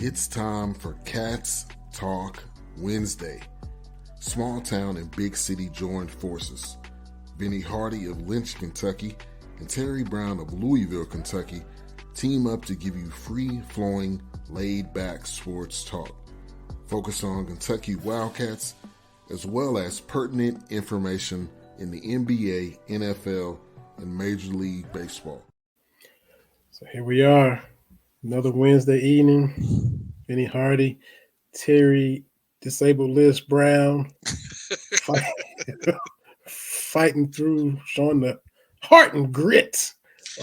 It's time for Cats Talk Wednesday. Small town and big city joined forces. Benny Hardy of Lynch, Kentucky, and Terry Brown of Louisville, Kentucky, team up to give you free-flowing, laid-back sports talk. Focus on Kentucky Wildcats, as well as pertinent information in the NBA, NFL, and Major League Baseball. So here we are, another Wednesday evening. Benny Hardy, Terry, Disabled Liz Brown, fighting through, showing the heart and grit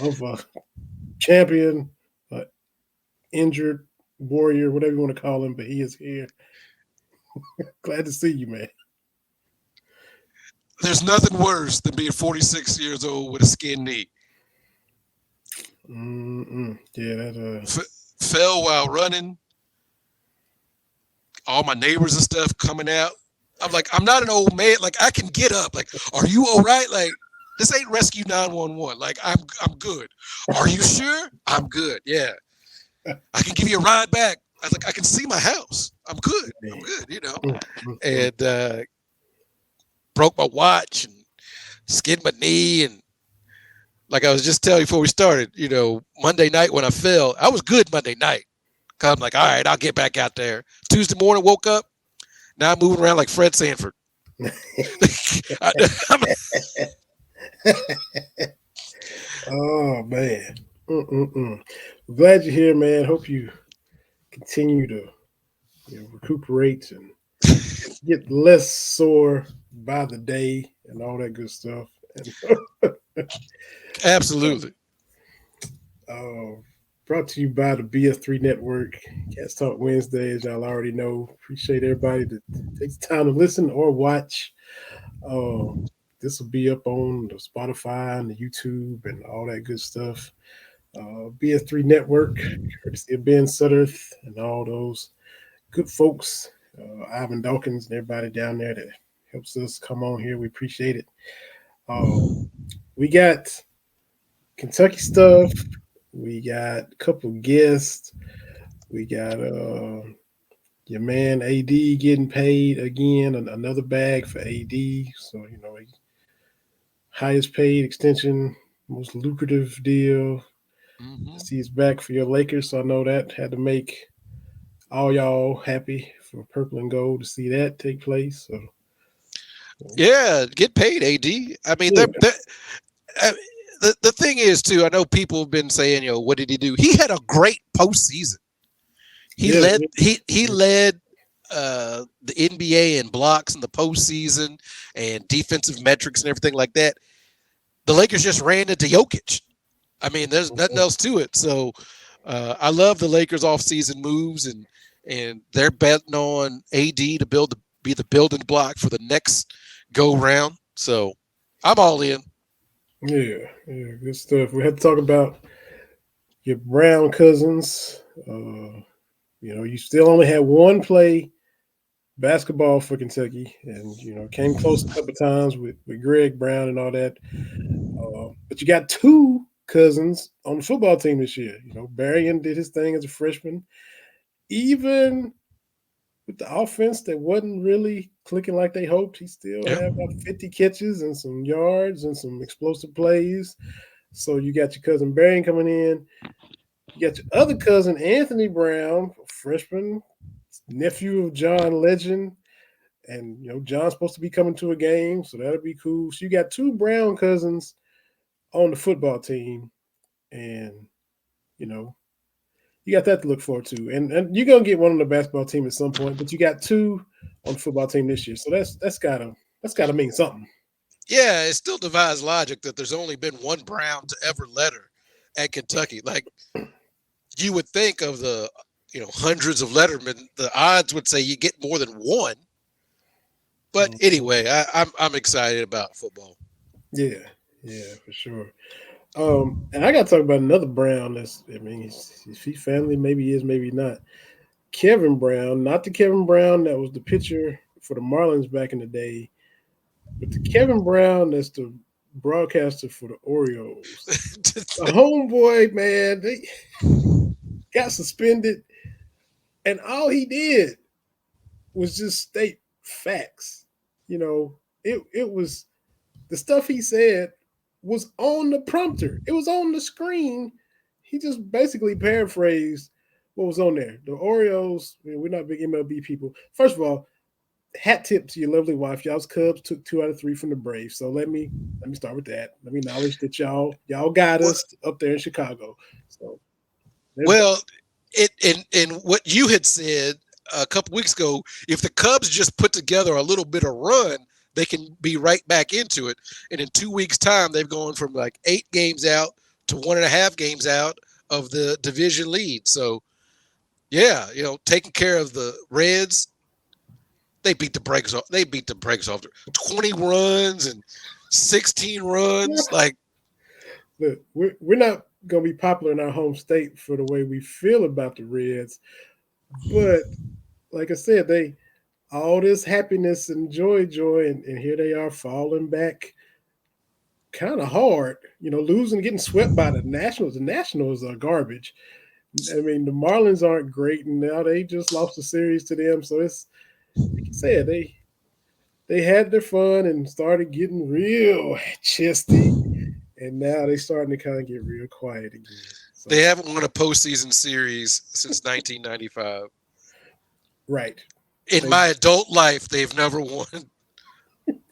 of a champion, injured warrior, whatever you want to call him, but he is here. Glad to see you, man. There's nothing worse than being 46 years old with a skinned knee. Yeah, that fell while running. All my neighbors and stuff coming out. I'm like, I'm not an old man. Like, I can get up. Like, are you all right? Like, this ain't Rescue 911. Like, I'm good. Are you sure? I'm good. Yeah. I can give you a ride back. I was like, I can see my house. I'm good. I'm good, you know. And broke my watch and skinned my knee. And like I was just telling you before we started, you know, Monday night when I fell, I was good Monday night. I'm like, all right, I'll get back out there. Tuesday morning, woke up. Now I'm moving around like Fred Sanford. Oh, man. Glad you're here, man. Hope you continue to recuperate and get less sore by the day and all that good stuff. Absolutely. Brought to you by the BS3 Network. Cats Talk Wednesday, as y'all already know. Appreciate everybody that takes the time to listen or watch. This will be up on the Spotify and the YouTube and all that good stuff. BS3 Network, courtesy of Ben Sutterth and all those good folks. Ivan Dawkins and everybody down there that helps us come on here. We appreciate it. We got Kentucky stuff. We got a couple guests. We got your man AD getting paid again, another bag for AD. So, you know, highest paid extension, most lucrative deal. See, he's back for your Lakers. So I know that had to make all y'all happy for purple and gold to see that take place. So, yeah, get paid, AD. I mean, the thing is, too, I know people have been saying, you know, what did he do? He had a great postseason. He led the NBA in blocks in the postseason and defensive metrics and everything like that. The Lakers just ran into Jokic. I mean, there's nothing else to it. So I love the Lakers offseason moves, and they're betting on AD to be the building block for the next go round. So I'm all in. Yeah, good stuff. We had to talk about your Brown cousins. You know, you still only had one play basketball for Kentucky, and you know, came close a couple times with Greg Brown and all that. But you got two cousins on the football team this year. You know, Berrien did his thing as a freshman. Even with the offense that wasn't really clicking like they hoped, he still had about 50 catches and some yards and some explosive plays. So you got your cousin Berrien coming in. You got your other cousin, Anthony Brown, freshman, nephew of John Legend. And, you know, John's supposed to be coming to a game, so that'll be cool. So you got two Brown cousins on the football team. And, you know, you got that to look forward to. And you're going to get one on the basketball team at some point, but you got two on the football team this year. So that's gotta mean something. Yeah, it still defies logic that there's only been one Brown to ever letter at Kentucky. Like, you would think of the, you know, hundreds of lettermen, the odds would say you get more than one. But anyway, I'm excited about football. Yeah, for sure. And I got to talk about another Brown. Is he family? Maybe he is, maybe not. Kevin Brown, not the Kevin Brown that was the pitcher for the Marlins back in the day, but the Kevin Brown that's the broadcaster for the Orioles. The homeboy, man, they got suspended And all he did was just state facts. It was the stuff he said was on the prompter. It was on the screen. He just basically paraphrased what was on there. The Orioles, we're not big MLB people. First of all, hat tip to your lovely wife. Y'all's Cubs took 2 out of 3 from the Braves. So let me start with that. Let me acknowledge that y'all got us up there in Chicago. So well, in what you had said a couple weeks ago, if the Cubs just put together a little bit of run, they can be right back into it. And in 2 weeks' time, they've gone from like 8 games out to 1.5 games out of the division lead. So, yeah, taking care of the Reds, they beat the brakes off. They beat the brakes off. 20 runs and 16 runs. Yeah. Like, look, we're not gonna be popular in our home state for the way we feel about the Reds, but like I said, they all this happiness and joy, and here they are falling back kind of hard. Losing, getting swept by the Nationals. The Nationals are garbage. I mean, the Marlins aren't great, and now they just lost the series to them. So it's like you said, they had their fun and started getting real chesty, and now they're starting to kind of get real quiet again. So, they haven't won a postseason series since 1995. Right. In my adult life, they've never won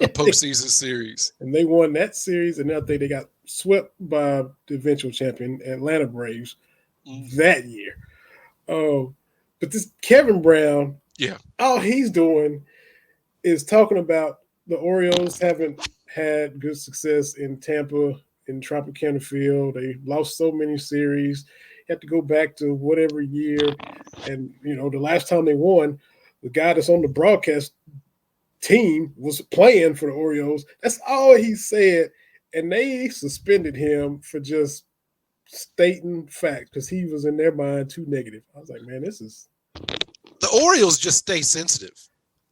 a postseason series. And they won that series, and I think they got swept by the eventual champion, Atlanta Braves, that year. Oh, but this Kevin Brown, all he's doing is talking about the Orioles haven't had good success in Tampa, in Tropicana Field. They lost so many series. You have to go back to whatever year. And, the last time they won, the guy that's on the broadcast team was playing for the Orioles. That's all he said. And they suspended him for just stating fact because he was in their mind too negative. I was like, man, this is... The Orioles just stay sensitive.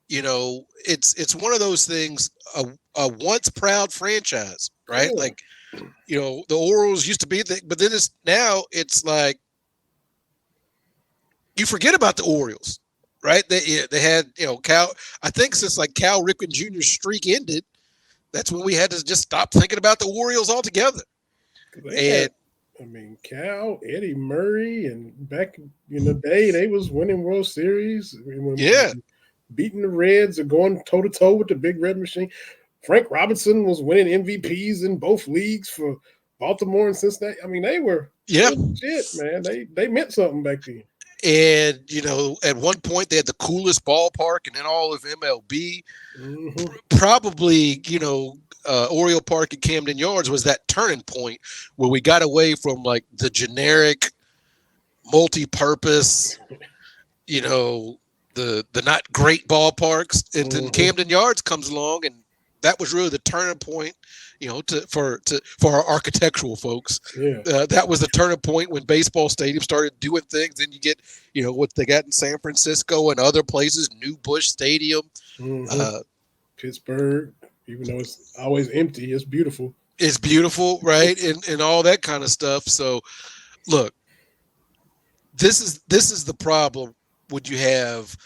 It's one of those things, a once proud franchise, right? Yeah. Like, the Orioles used to be, but then it's like, you forget about the Orioles, right? They had, Cal, I think since like Cal Ripken Jr.'s streak ended, that's when we had to just stop thinking about the Orioles altogether. Cal, Eddie Murray, and back in the day, they was winning World Series. Beating the Reds or going toe-to-toe with the Big Red Machine. Frank Robinson was winning MVPs in both leagues for Baltimore and Cincinnati. I mean, they were legit, man. They meant something back then. And, at one point, they had the coolest ballpark in all of MLB. Mm-hmm. Probably, Oriole Park at Camden Yards was that turning point where we got away from like the generic multi-purpose, the not great ballparks, and then Camden Yards comes along, and that was really the turning point, for our architectural folks. Yeah. That was the turning point when baseball stadiums started doing things. Then you get, what they got in San Francisco and other places, New Busch Stadium, Pittsburgh. Even though it's always empty, it's beautiful. It's beautiful, right? And all that kind of stuff. So, look, this is the problem. Would you have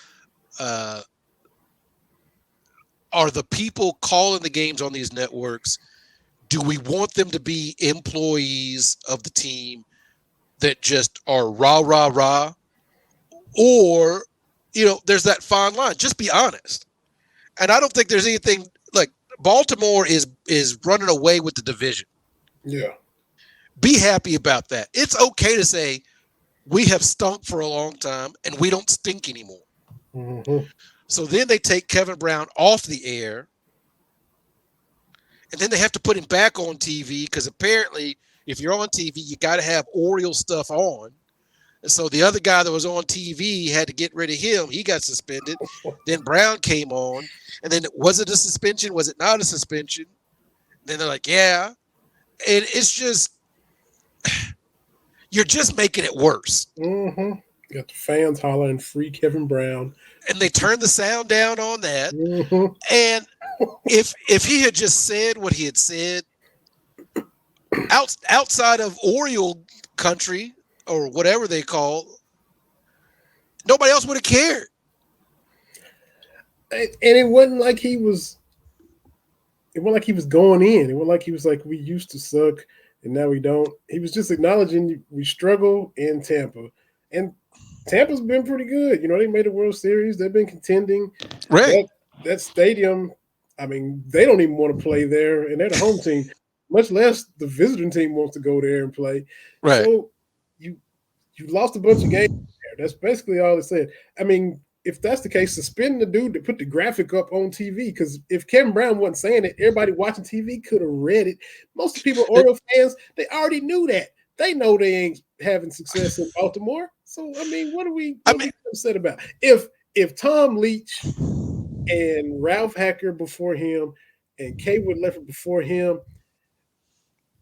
are the people calling the games on these networks, do we want them to be employees of the team that just are rah, rah, rah? Or, there's that fine line. Just be honest. And I don't think there's anything like Baltimore is running away with the division. Yeah. Be happy about that. It's okay to say we have stunk for a long time and we don't stink anymore. Mm-hmm. So then they take Kevin Brown off the air, and then they have to put him back on TV because apparently if you're on TV, you got to have Oriole stuff on. And so the other guy that was on TV had to get rid of him. He got suspended. Then Brown came on, and then was it a suspension? Was it not a suspension? Then they're like, yeah. And it's just, you're just making it worse. Mm-hmm. You got the fans hollering free Kevin Brown. And they turned the sound down on that. Mm-hmm. And if he had just said what he had said outside of Oriole country or whatever they call, Nobody else would have cared. And it wasn't like he was. It wasn't like he was going in. It wasn't like he was like, we used to suck and now we don't. He was just acknowledging we struggle in Tampa, and Tampa's been pretty good. You know, they made a World Series. They've been contending. Right. That stadium. I mean, they don't even want to play there, and they're the home team. Much less the visiting team wants to go there and play. Right. So you lost a bunch of games there. That's basically all it said. I mean, if that's the case, suspend the dude to put the graphic up on TV. Because if Kevin Brown wasn't saying it, everybody watching TV could have read it. Most of the people, Oriole fans, they already knew that. They know they ain't having success in Baltimore. So I mean, what are we upset about? If Tom Leach and Ralph Hacker before him and Kaywood Leffert before him,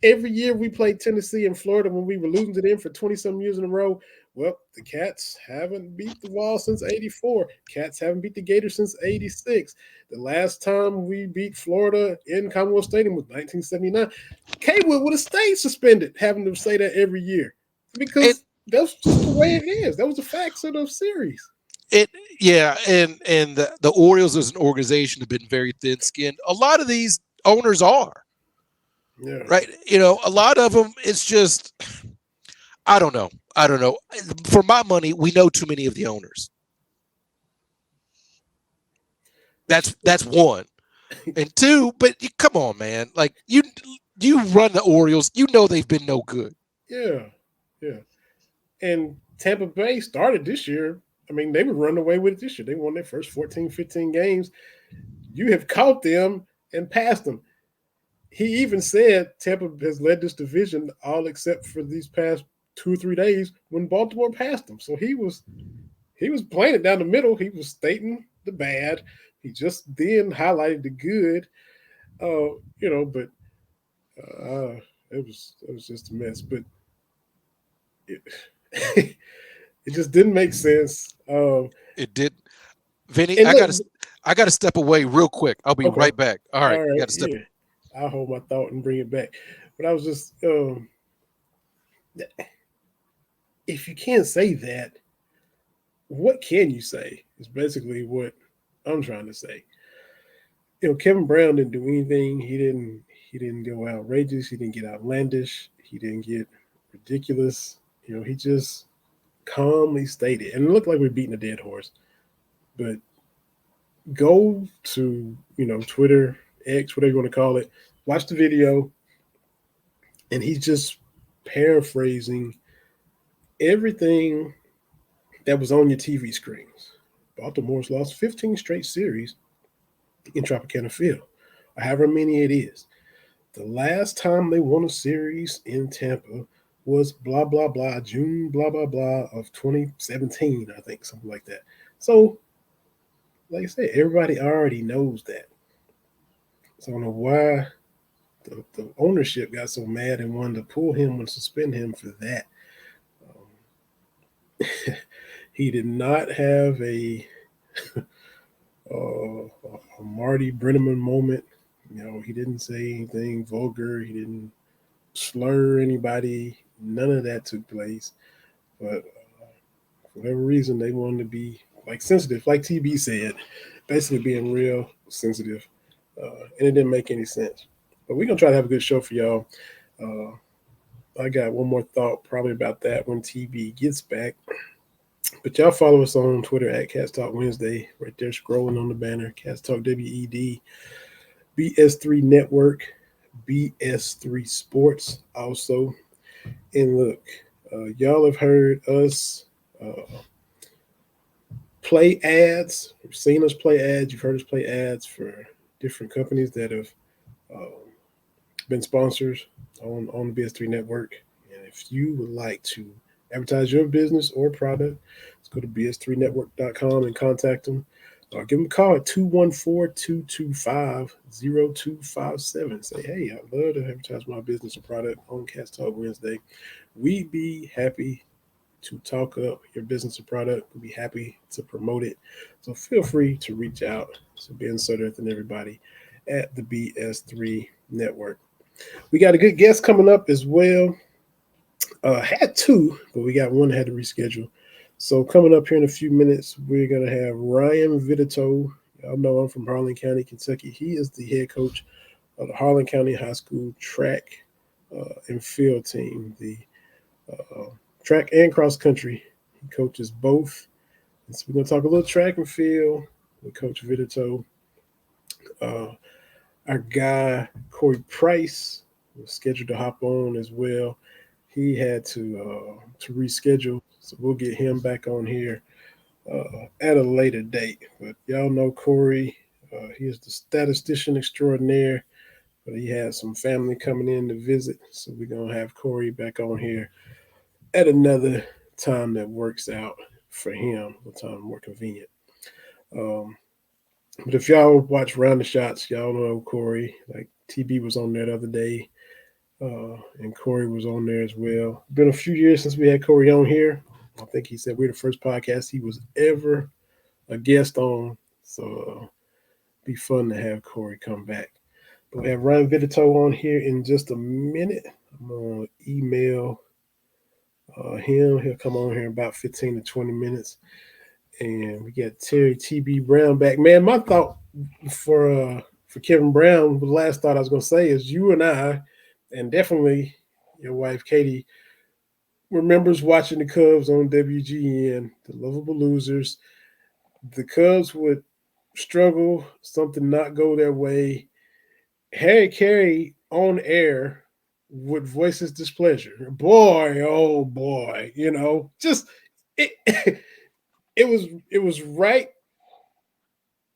every year we played Tennessee and Florida when we were losing to them for 20-some years in a row. Well, the Cats haven't beat the Vols since 84. Cats haven't beat the Gators since 86. The last time we beat Florida in Commonwealth Stadium was 1979. Kaywood would have stayed suspended, having to say that every year. Because that's just the way it is. That was the facts of the series. And the Orioles as an organization have been very thin-skinned. A lot of these owners are. Yeah. Right. You know, a lot of them, it's just, I don't know. For my money, we know too many of the owners. That's one. And two, but come on, man. Like you run the Orioles, you know they've been no good. Yeah. And Tampa Bay started this year. I mean, they were running away with it this year. They won their first 14, 15 games. You have caught them and passed them. He even said Tampa has led this division all except for these past 2 or 3 days when Baltimore passed them. So he was playing it down the middle. He was stating the bad. He just then highlighted the good. But it was just a mess. But it it just didn't make sense. It did. Vinny, I gotta step away real quick. I'll be right back. All right. Gotta step away. I'll hold my thought and bring it back. But I was just, if you can't say that, what can you say? Is basically what I'm trying to say. You know, Kevin Brown didn't do anything. He didn't go outrageous. He didn't get outlandish. He didn't get ridiculous. You know, he just calmly stated, and it looked like we're beating a dead horse. But go to, Twitter, X, whatever you want to call it, watch the video, and he's just paraphrasing everything that was on your TV screens. Baltimore's lost 15 straight series in Tropicana Field, or however many it is. The last time they won a series in Tampa was blah, blah, blah, June, blah, blah, blah of 2017, I think, something like that. So, like I said, everybody already knows that. So I don't know why the ownership got so mad and wanted to pull him and suspend him for that. He did not have a Marty Brenneman moment. You know, he didn't say anything vulgar. He didn't slur anybody. None of that took place. But for whatever reason, they wanted to be like sensitive, like TB said, basically being real sensitive. And it didn't make any sense. But we're going to try to have a good show for y'all. I got one more thought probably about that when TB gets back. But y'all follow us on Twitter at Cats Talk Wednesday. Right there scrolling on the banner. Cats Talk WED. BS3 Network. BS3 Sports also. And look, y'all have heard us play ads. You've seen us play ads. You've heard us play ads for different companies that have been sponsors on the BS3 Network. And if you would like to advertise your business or product, let's go to bs3network.com and contact them. Give them a call at 214-225-0257. Say, hey, I'd love to advertise my business or product on Cats Talk Wednesday. We'd be happy to talk up your business or product. We'd be happy to promote it. So feel free to reach out to Ben Sudderth and everybody at the BS3 Network. We got a good guest coming up as well. Had two, but we got one that had to reschedule. So coming up here in a few minutes, we're gonna have Ryan Vitatoe. Y'all know him from Harlan County, Kentucky. He is the head coach of the Harlan County High School track and field team, the track and cross country. He coaches both. And so we're gonna talk a little track and field with Coach Vitatoe. Our guy Corey Price was scheduled to hop on as well. He had to reschedule, so we'll get him back on here at a later date. But y'all know Corey. He is the statistician extraordinaire, but he had some family coming in to visit, so we're gonna have Corey back on here at another time that works out for him, a time more convenient. But if y'all watch Round the Shots, y'all know Corey. Like TB was on there the other day, and Corey was on there as well. Been a few years since we had Corey on here. I think he said we're the first podcast he was ever a guest on. So be fun to have Corey come back. But we have Ryan Vitatoe on here in just a minute. I'm going to email him. He'll come on here in about 15 to 20 minutes. And we got Terry TB Brown back. Man, my thought for Kevin Brown, the last thought I was going to say is you and I, and definitely your wife Katie, remembers watching the Cubs on WGN, the Lovable Losers. The Cubs would struggle, something not go their way. Harry Carey on air would voice his displeasure. Boy, oh boy, just it. It was right.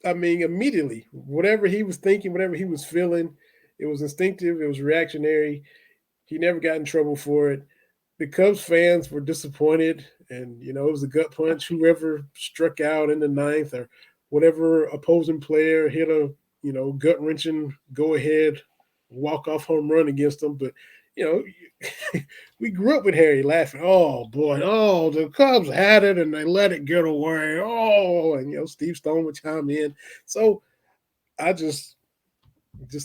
I mean, immediately, whatever he was thinking, whatever he was feeling, it was instinctive. It was reactionary. He never got in trouble for it. The Cubs fans were disappointed, and it was a gut punch. Whoever struck out in the ninth, or whatever opposing player hit a gut wrenching go ahead walk off home run against them. But we grew up with Harry laughing. Oh boy, oh the Cubs had it and they let it get away. Oh, and Steve Stone would chime in. So I just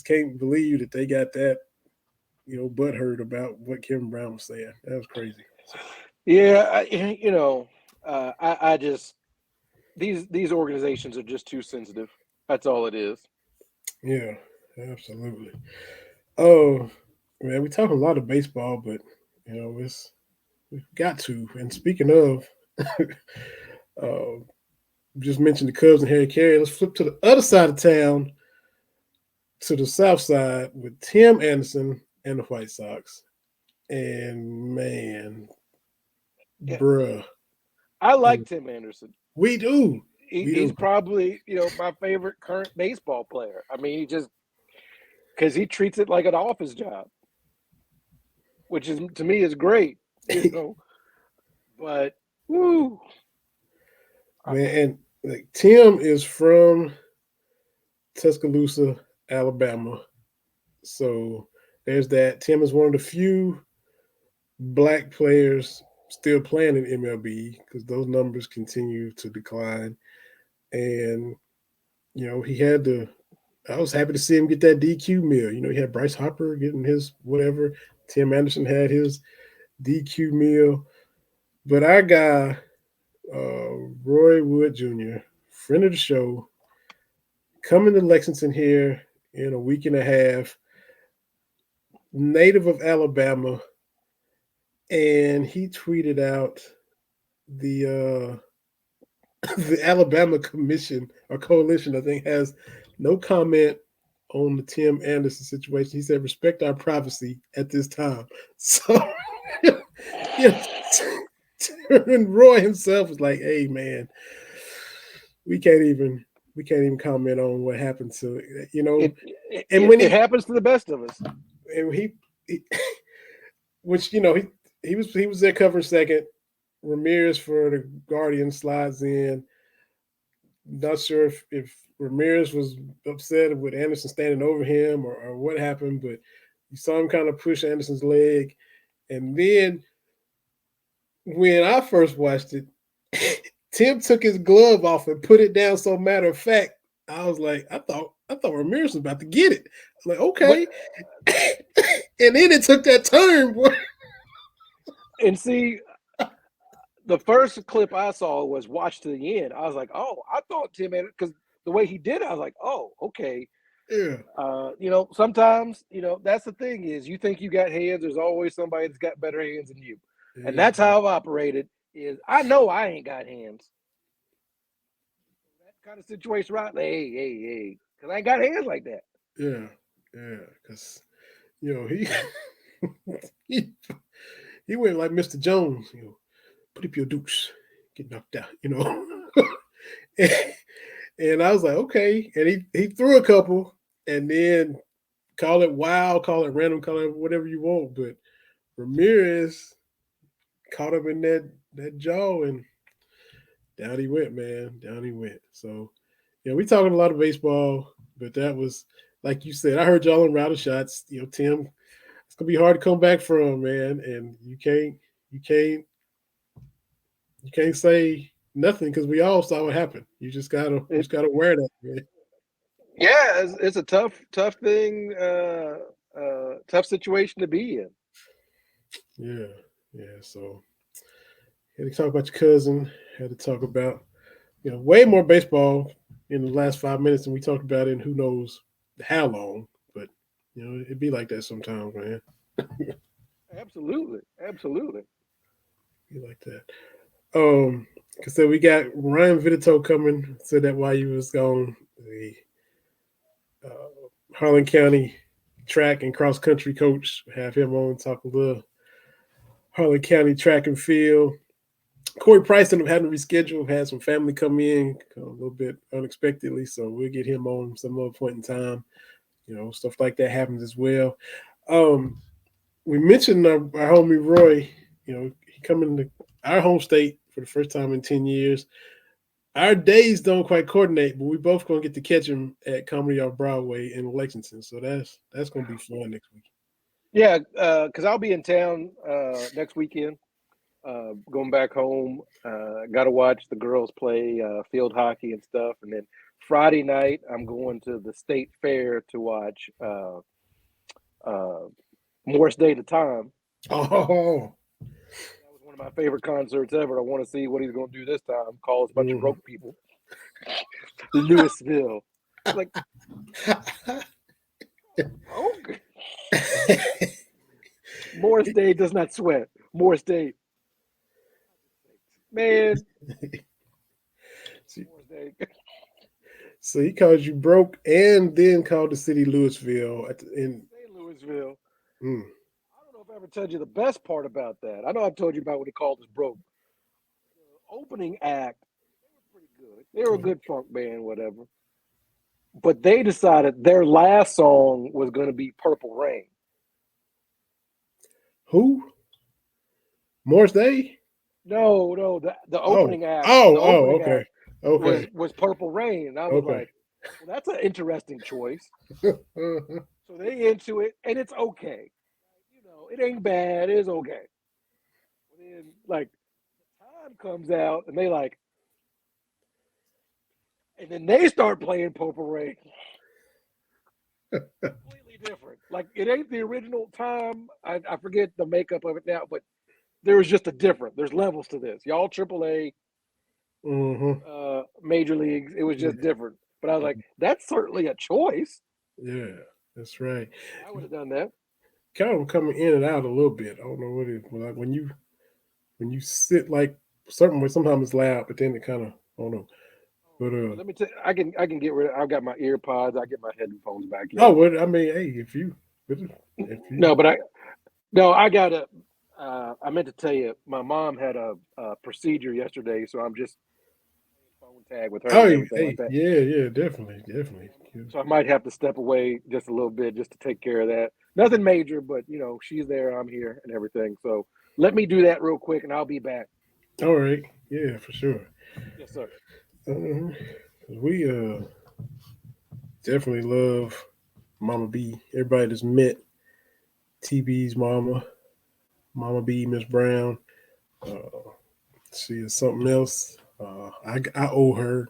can't believe that they got that butthurt about what Kevin Brown was saying. That was crazy. Yeah, I just these organizations are just too sensitive. That's all it is. Yeah, absolutely. Oh man, we talk a lot of baseball, but we've got to. And speaking of, just mentioned the Cubs and Harry Carey. Let's flip to the other side of town, to the south side, with Tim Anderson and the White Sox. And man, bruh, I like Tim Anderson. We do. He's probably my favorite current baseball player. I mean, he just because he treats it like an office job, which is to me is great. But woo, man, and Tim is from Tuscaloosa, Alabama. So there's that. Tim is one of the few black players still playing in MLB because those numbers continue to decline. And, he had I was happy to see him get that DQ meal. He had Bryce Harper getting his whatever. Tim Anderson had his DQ meal. But our guy, Roy Wood Jr., friend of the show, coming to Lexington here in a week and a half, native of Alabama, and he tweeted out the Alabama Commission or Coalition, I think, has no comment on the Tim Anderson situation. He said, respect our privacy at this time. So, and Roy himself was like, hey, man, we can't even comment on what happened to it happens to the best of us. And he which he was there covering second. Ramirez for the Guardian slides in. Not sure if Ramirez was upset with Anderson standing over him or what happened, but you saw him kind of push Anderson's leg. And then when I first watched it, Tim took his glove off and put it down. So matter of fact, I was like, I thought Ramirez was about to get it. I'm like, okay. And then it took that turn, boy. And see, the first clip I saw was watch to the end. I was like, oh, I thought Tim had it because the way he did it, I was like, oh, okay. Yeah. Sometimes, that's the thing is you think you got hands, there's always somebody that's got better hands than you. Yeah. And that's how I've operated is I know I ain't got hands. That kind of situation, right? Hey, because I ain't got hands like that. Yeah. Because, he he went like Mr. Jones, put up your dukes, get knocked out, and I was like, okay. And he threw a couple and then call it wild, call it random, call it whatever you want. But Ramirez caught him in that jaw and down he went, man. Down he went. So, we talking a lot of baseball, but that was, like you said, I heard y'all on router shots. Tim, it's gonna be hard to come back from, man. And you can't say nothing because we all saw what happened. You just gotta wear that, man. Yeah, it's a tough thing, tough situation to be in. Yeah. So had to talk about your cousin. Had to talk about way more baseball in the last 5 minutes than we talked about in who knows how long. But it'd be like that sometimes, man. Absolutely. Be like that. So we got Ryan Vitatoe coming. Said that while you was gone, the Harlan County track and cross country coach. Have him on, talk a little Harlan County track and field. Corey Price ended up having to reschedule, had some family come in a little bit unexpectedly, so we'll get him on some other point in time. Stuff like that happens as well. We mentioned our homie Roy. He coming to our home state for the first time in 10 years. Our days don't quite coordinate, but we both going to get to catch him at Comedy Off Broadway in Lexington. So that's going to be fun next week. Yeah, because I'll be in town next weekend. Going back home, got to watch the girls play field hockey and stuff. And then Friday night, I'm going to the state fair to watch Morris Day to Time. Oh. That was one of my favorite concerts ever. I want to see what he's going to do this time. Call us a bunch of broke people. Louisville. Like, okay. Morris Day does not sweat. Morris Day. Man. Morris Day. So he called you broke and then called the city Louisville. Louisville. I don't know if I ever told you the best part about that. I know I've told you about what he called us broke. The opening act, they were pretty good. They were a good funk band, whatever. But they decided their last song was going to be Purple Rain. Who? Morris Day? No, the opening act. Okay. Okay. Was Purple Rain. And I was like, well, that's an interesting choice. So they into it, and it's okay. It ain't bad. It's okay. And then, like, the time comes out, and they like, and then they start playing Purple Rain. Completely different. Like, it ain't the original time. I forget the makeup of it now, but there was just a different. There's levels to this. Y'all AAA, major leagues. It was just different. But I was like, that's certainly a choice. Yeah, that's right. I would have done that. Kind of coming in and out a little bit. I don't know what it is. Like when you sit like certain way, sometimes it's loud, but then it kind of, I don't know. But let me tell you, I can get rid of. I've got my ear pods. I get my headphones back in. Oh, well, I mean, hey, if you no, but I gotta. I meant to tell you, my mom had a procedure yesterday, so I'm just phone tag with her. Oh, and everything like that. Yeah, definitely. So I might have to step away just a little bit just to take care of that. Nothing major, but she's there, I'm here, and everything. So let me do that real quick, and I'll be back. All right. Yeah, for sure. Yes, sir. We definitely love Mama B. Everybody that's met TB's mama, Mama B, Miss Brown. She is something else. I owe her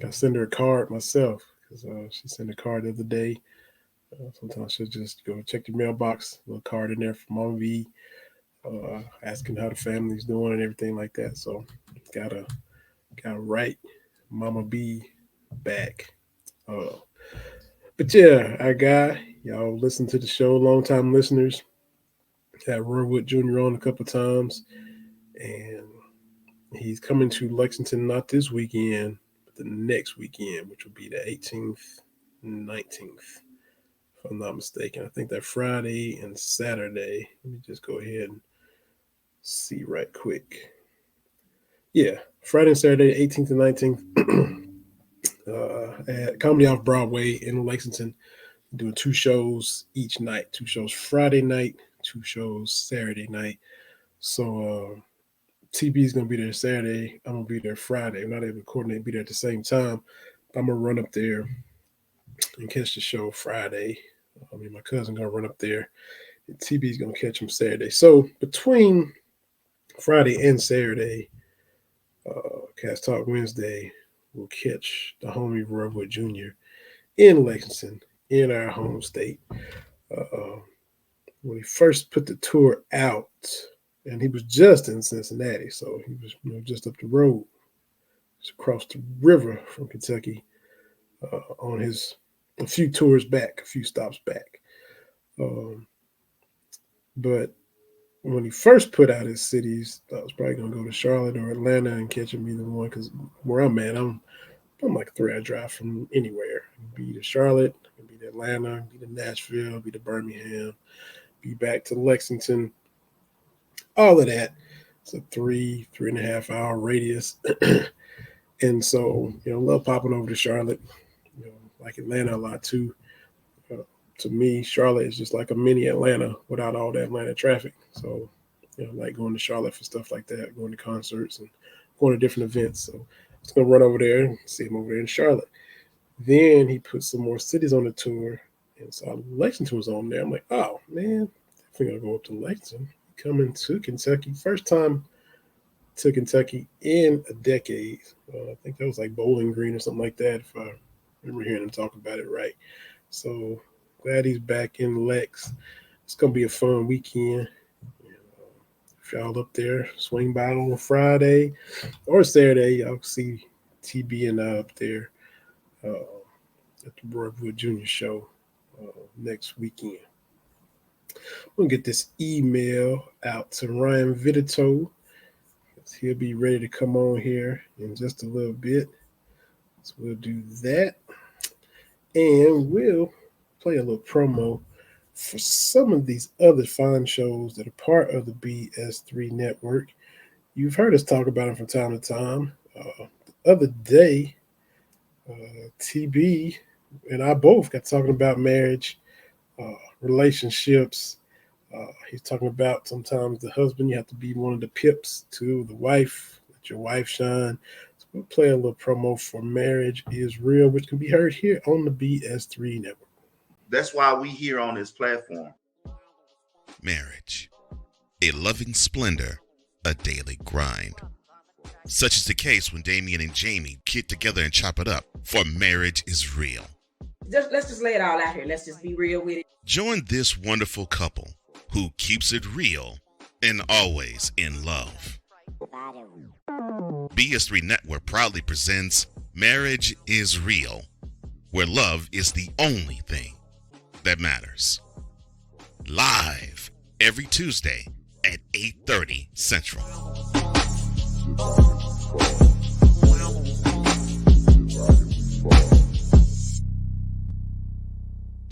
I send her a card myself because she sent a card the other day. Sometimes she'll just go check the mailbox, a little card in there for Mama B. asking how the family's doing and everything like that. So gotta write Mama B back. Uh, but yeah, our guy, y'all listen to the show, long time listeners. Had Roywood Jr. on a couple times, and he's coming to Lexington not this weekend, but the next weekend, which will be the 18th, 19th, if I'm not mistaken. I think that Friday and Saturday. Let me just go ahead and see right quick. Yeah, Friday and Saturday, 18th and 19th, at Comedy Off Broadway in Lexington, doing two shows each night. Two shows Friday night, two shows Saturday night. So TB is gonna be there Saturday. I'm gonna be there Friday. I'm not able to coordinate, be there at the same time. I'm gonna run up there and catch the show Friday. I mean, my cousin gonna run up there. And TB's gonna catch him Saturday. So between Friday and Saturday, Cast Talk Wednesday will catch the homie Roywood Jr. in Lexington, in our home state. Uh, when he first put the tour out, and he was just in Cincinnati, so he was just up the road, just across the river from Kentucky, on his a few tours back, a few stops back. But when he first put out his cities, I was probably gonna go to Charlotte or Atlanta and catch him either one because where I'm at, I'm like a 3 hour drive from anywhere. Be to Charlotte, be to Atlanta, be to Nashville, be to Birmingham, be back to Lexington, all of that. It's a 3.5 hour radius. And so, love popping over to Charlotte, like Atlanta a lot too. To me, Charlotte is just like a mini Atlanta without all the Atlanta traffic. So, like going to Charlotte for stuff like that, going to concerts and going to different events. So I was going to run over there and see him over there in Charlotte. Then he put some more cities on the tour, and so Lexington was on there. I'm like, oh man, I think I'll go up to Lexington. Coming to Kentucky, first time to Kentucky in a decade. I think that was like Bowling Green or something like that, if I remember hearing him talk about it right. So glad he's back in Lex. It's gonna be a fun weekend. If y'all up there, swing by on Friday or Saturday, y'all see TB and I up there at the Broadwood Junior Show next weekend. We'll get this email out to Ryan Vitatoe. He'll be ready to come on here in just a little bit. So we'll do that. And we'll play a little promo for some of these other fine shows that are part of the BS3 network. You've heard us talk about them from time to time. The other day, TB and I both got talking about marriage, relationships. He's talking about sometimes the husband, you have to be one of the pips to the wife, let your wife shine. So we'll play a little promo for Marriage is Real, which can be heard here on the BS3 network. That's why we here on this platform. Marriage, a loving splendor, a daily grind. Such is the case when Damien and Jamie get together and chop it up, for marriage is real. Let's just lay it all out here. Let's just be real with it. Join this wonderful couple who keeps it real and always in love. BS3 Network proudly presents Marriage is Real, where love is the only thing that matters. Live every Tuesday at 8:30 Central.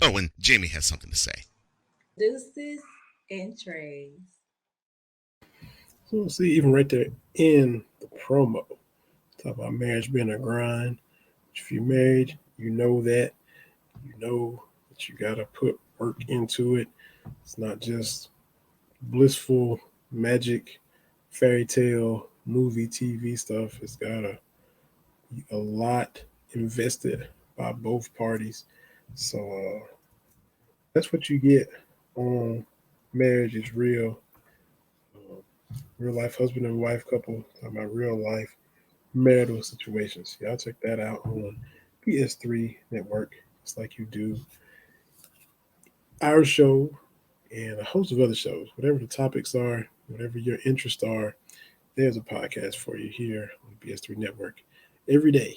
Oh, and Jamie has something to say. Deuces and trays. So see, even right there in the promo, talk about marriage being a grind. If you're married, you know that. You know that you got to put work into it. It's not just blissful magic, fairy tale, movie, TV stuff. It's got a lot invested by both parties. So that's what you get on Marriage is Real. Real life husband and wife couple, talking about real life marital situations. Y'all check that out on PS3 Network. It's like you do our show and a host of other shows. Whatever the topics are, whatever your interests are, there's a podcast for you here on the BS3 Network every day.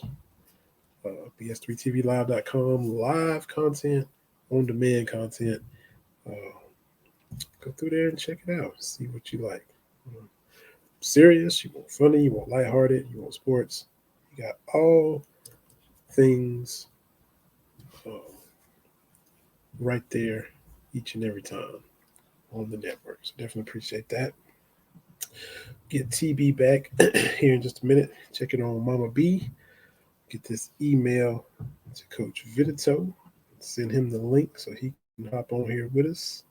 BS3TVLive.com, live content, on demand content. Go through there and check it out. See what you like. Serious, you want funny, you want lighthearted, you want sports. You got all things right there each and every time on the network. So definitely appreciate that. Get TB back here in just a minute. Check it on Mama B. Get this email to Coach Vitatoe. Send him the link so he can hop on here with us.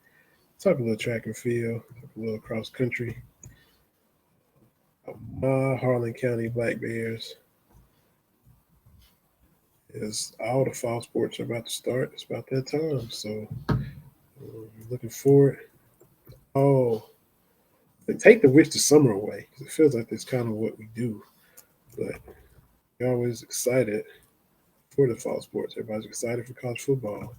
Talk a little track and field, talk a little cross country. My Harlan County Black Bears. As all the fall sports are about to start, it's about that time. So looking forward. Oh, take the wish to summer away. It feels like that's kind of what we do. But you're always excited for the fall sports. Everybody's excited for college football.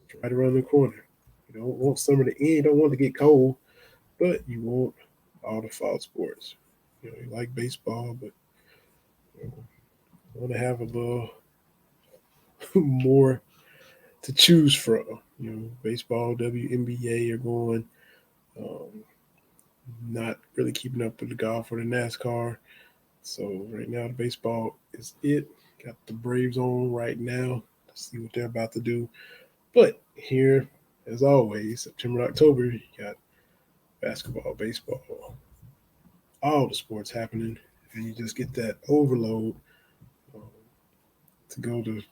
It's right around the corner. You don't want summer to end. You don't want it to get cold, but you want all the fall sports. You like baseball, but you want to have a little more to choose from. Baseball, WNBA are going. Not really keeping up with the golf or the NASCAR. So right now, the baseball is it. Got the Braves on right now. Let's see what they're about to do. But here, as always, September, October, you got basketball, baseball, all the sports happening, and you just get that overload to go to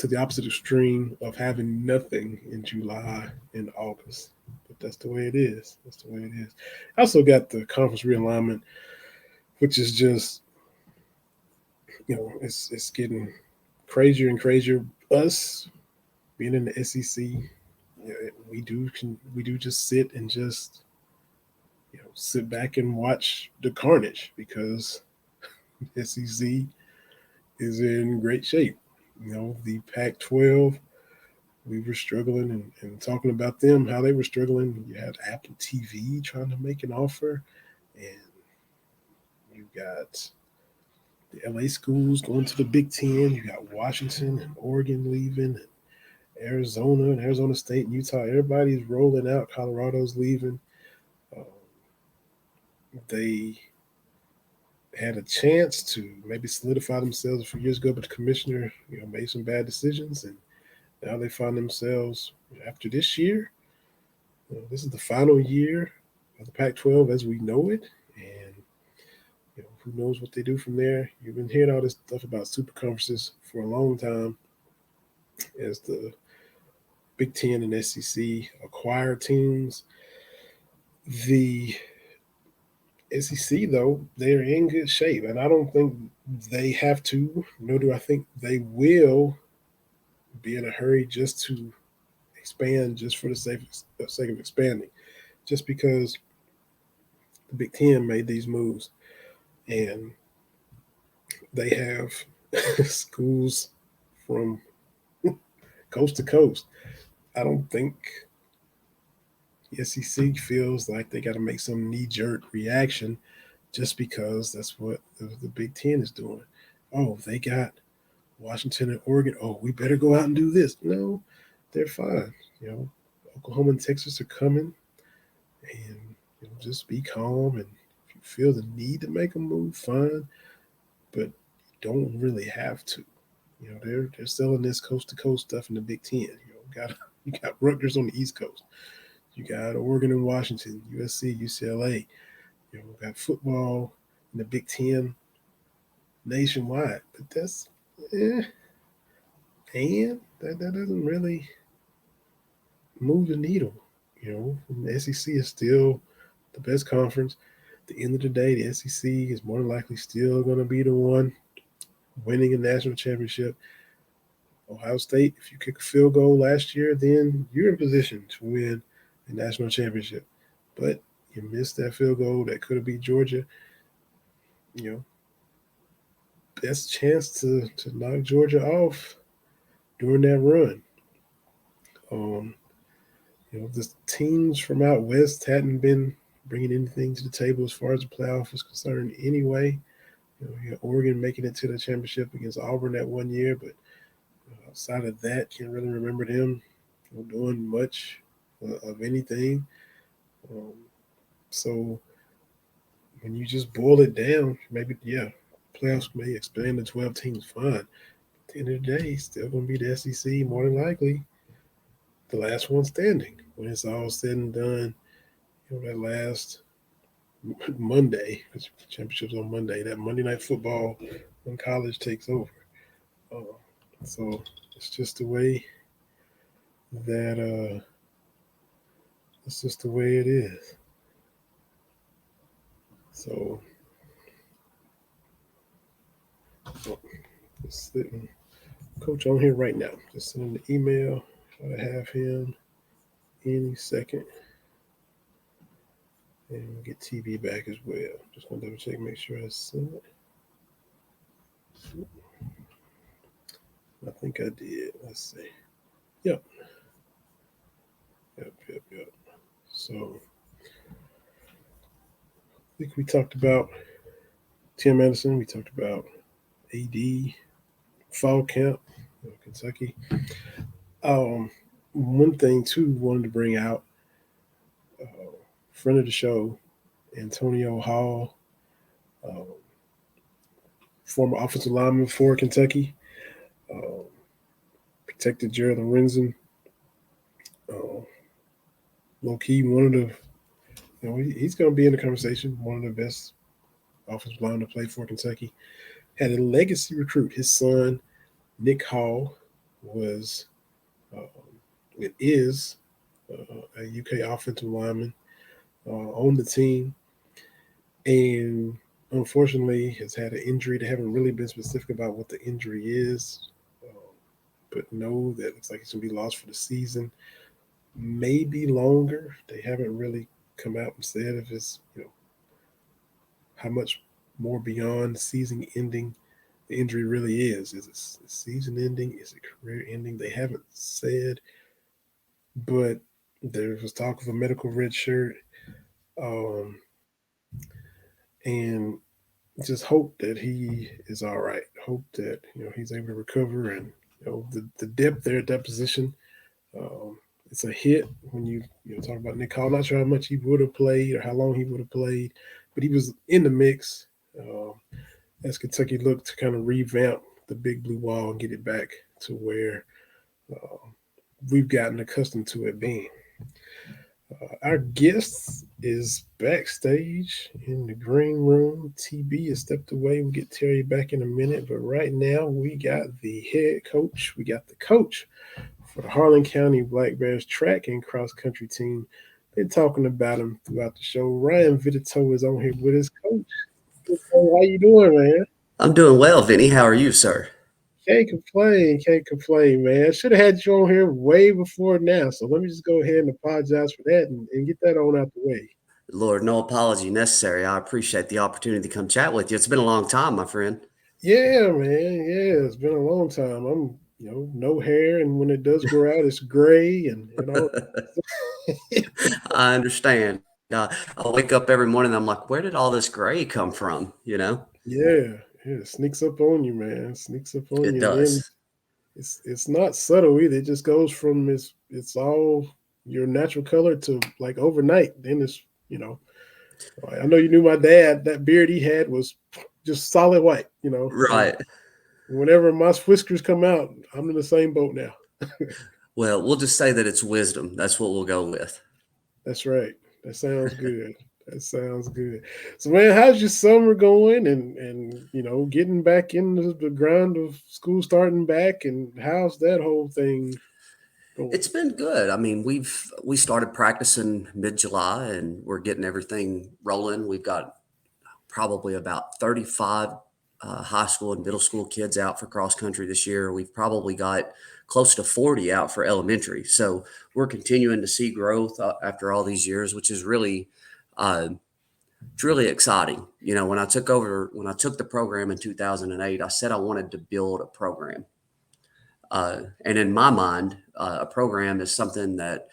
the opposite extreme of having nothing in July and August. But that's the way it is. That's the way it is. I also got the conference realignment, which is just, it's getting crazier and crazier. Us being in the SEC, we do just sit and just sit back and watch the carnage because SEC is in great shape. The Pac-12, we were struggling and talking about them, how they were struggling. You had Apple TV trying to make an offer, and you got the LA schools going to the Big Ten. You got Washington and Oregon leaving, and Arizona and Arizona State and Utah. Everybody's rolling out. Colorado's leaving. They had a chance to maybe solidify themselves a few years ago, but the commissioner, made some bad decisions, and now they find themselves after this year. This is the final year of the Pac-12 as we know it, and who knows what they do from there. You've been hearing all this stuff about super conferences for a long time as the Big Ten and SEC acquire teams. The SEC, though, they're in good shape, and I don't think they have to, nor do I think they will be in a hurry just to expand just for the sake of expanding, just because the Big Ten made these moves, and they have schools from coast to coast. I don't think the SEC feels like they got to make some knee-jerk reaction just because that's what the Big Ten is doing. Oh, they got Washington and Oregon. Oh, we better go out and do this. No, they're fine. Oklahoma and Texas are coming, and just be calm. And if you feel the need to make a move, fine, but you don't really have to. They're selling this coast to coast stuff in the Big Ten. You got Rutgers on the East Coast. You got Oregon and Washington, USC, UCLA. Got football in the Big Ten nationwide, but that's and that doesn't really move the needle. The SEC is still the best conference. At the end of the day, the SEC is more than likely still going to be the one winning a national championship. Ohio State, if you kick a field goal last year, then you're in position to win a national championship. But you missed that field goal that could have beat Georgia. Best chance to knock Georgia off during that run. The teams from out west hadn't been bringing anything to the table as far as the playoff was concerned anyway. You had Oregon making it to the championship against Auburn that one year, but outside of that, can't really remember them doing much of anything. Um, so when you just boil it down, maybe, playoffs may expand to 12 teams, fine. At the end of the day, still going to be the SEC, more than likely, the last one standing. When it's all said and done, that last Monday, because the championship's on Monday, that Monday Night Football when college takes over. So it's just the way that it's just the way it is. So just sitting, coach on here right now. Just sending the email. Try to have him any second. And we'll get TV back as well. Just gonna double check, make sure I sent it. I think I did. Let's see. Yep. So I think we talked about Tim Anderson. We talked about AD, fall camp, Kentucky. One thing too, wanted to bring out, friend of the show, Antonio Hall, former offensive lineman for Kentucky, protected Gerald Lorenzen. Low key, one of the, he's going to be in the conversation. One of the best offensive linemen to play for Kentucky. Had a legacy recruit. His son, Nick Hall, is a UK offensive lineman on the team, and unfortunately has had an injury. They haven't really been specific about what the injury is, but know that it looks like he's going to be lost for the season, maybe longer. They haven't really come out and said if it's, how much more beyond season ending the injury really is. Is it season ending? Is it career ending? They haven't said, but there was talk of a medical red shirt. And just hope that he is all right. Hope that, he's able to recover, and, the depth there at that position. It's a hit when you talk about Nick Hall. Not sure how much he would have played or how long he would have played, but he was in the mix as Kentucky looked to kind of revamp the big blue wall and get it back to where we've gotten accustomed to it being. Our guest is backstage in the green room. TB has stepped away. We'll get Terry back in a minute, but right now we got the head coach. We got the coach for the Harlan County Black Bears track and cross country team. Been talking about him throughout the show. Ryan Vitatoe is on here with us. Coach, how you doing, man? I'm doing well, Vinny. How are you, sir? Can't complain, man. I should have had you on here way before now. So let me just go ahead and apologize for that and get that on out the way. Lord, no apology necessary. I appreciate the opportunity to come chat with you. It's been a long time, my friend. Yeah, man. Yeah, it's been a long time. I'm, no hair, and when it does grow out, it's gray and all. I understand. I wake up every morning and I'm like, where did all this gray come from? Yeah, it sneaks up on you, man. Sneaks up on you. It does. It's not subtle either. It just goes from it's all your natural color to like overnight. Then it's, I know you knew my dad, that beard he had was just solid white, Right. Whenever my whiskers come out, I'm in the same boat now. Well, we'll just say that it's wisdom. That's what we'll go with. That's right. That sounds good. That sounds good. So, man, how's your summer going? And getting back into the grind of school starting back, and how's that whole thing going? It's been good. I mean, we started practicing mid-July and we're getting everything rolling. We've got probably about 35 high school and middle school kids out for cross country this year. We've probably got close to 40 out for elementary. So we're continuing to see growth after all these years, which is really, it's really exciting. When I took the program in 2008, I said I wanted to build a program. And in my mind, a program is something that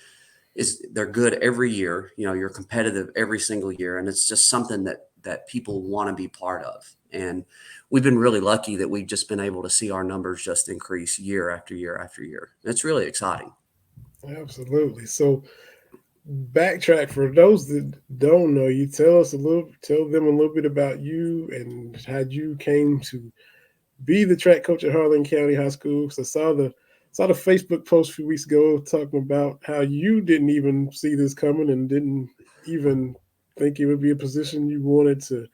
they're good every year. You know, you're competitive every single year, and it's just something that people want to be part of. And we've been really lucky that we've just been able to see our numbers just increase year after year after year. It's really exciting. Absolutely. So backtrack for those that don't know you. Tell them a little bit about you and how you came to be the track coach at Harlan County High School. So saw the Facebook post a few weeks ago talking about how you didn't even see this coming and didn't even think it would be a position you wanted to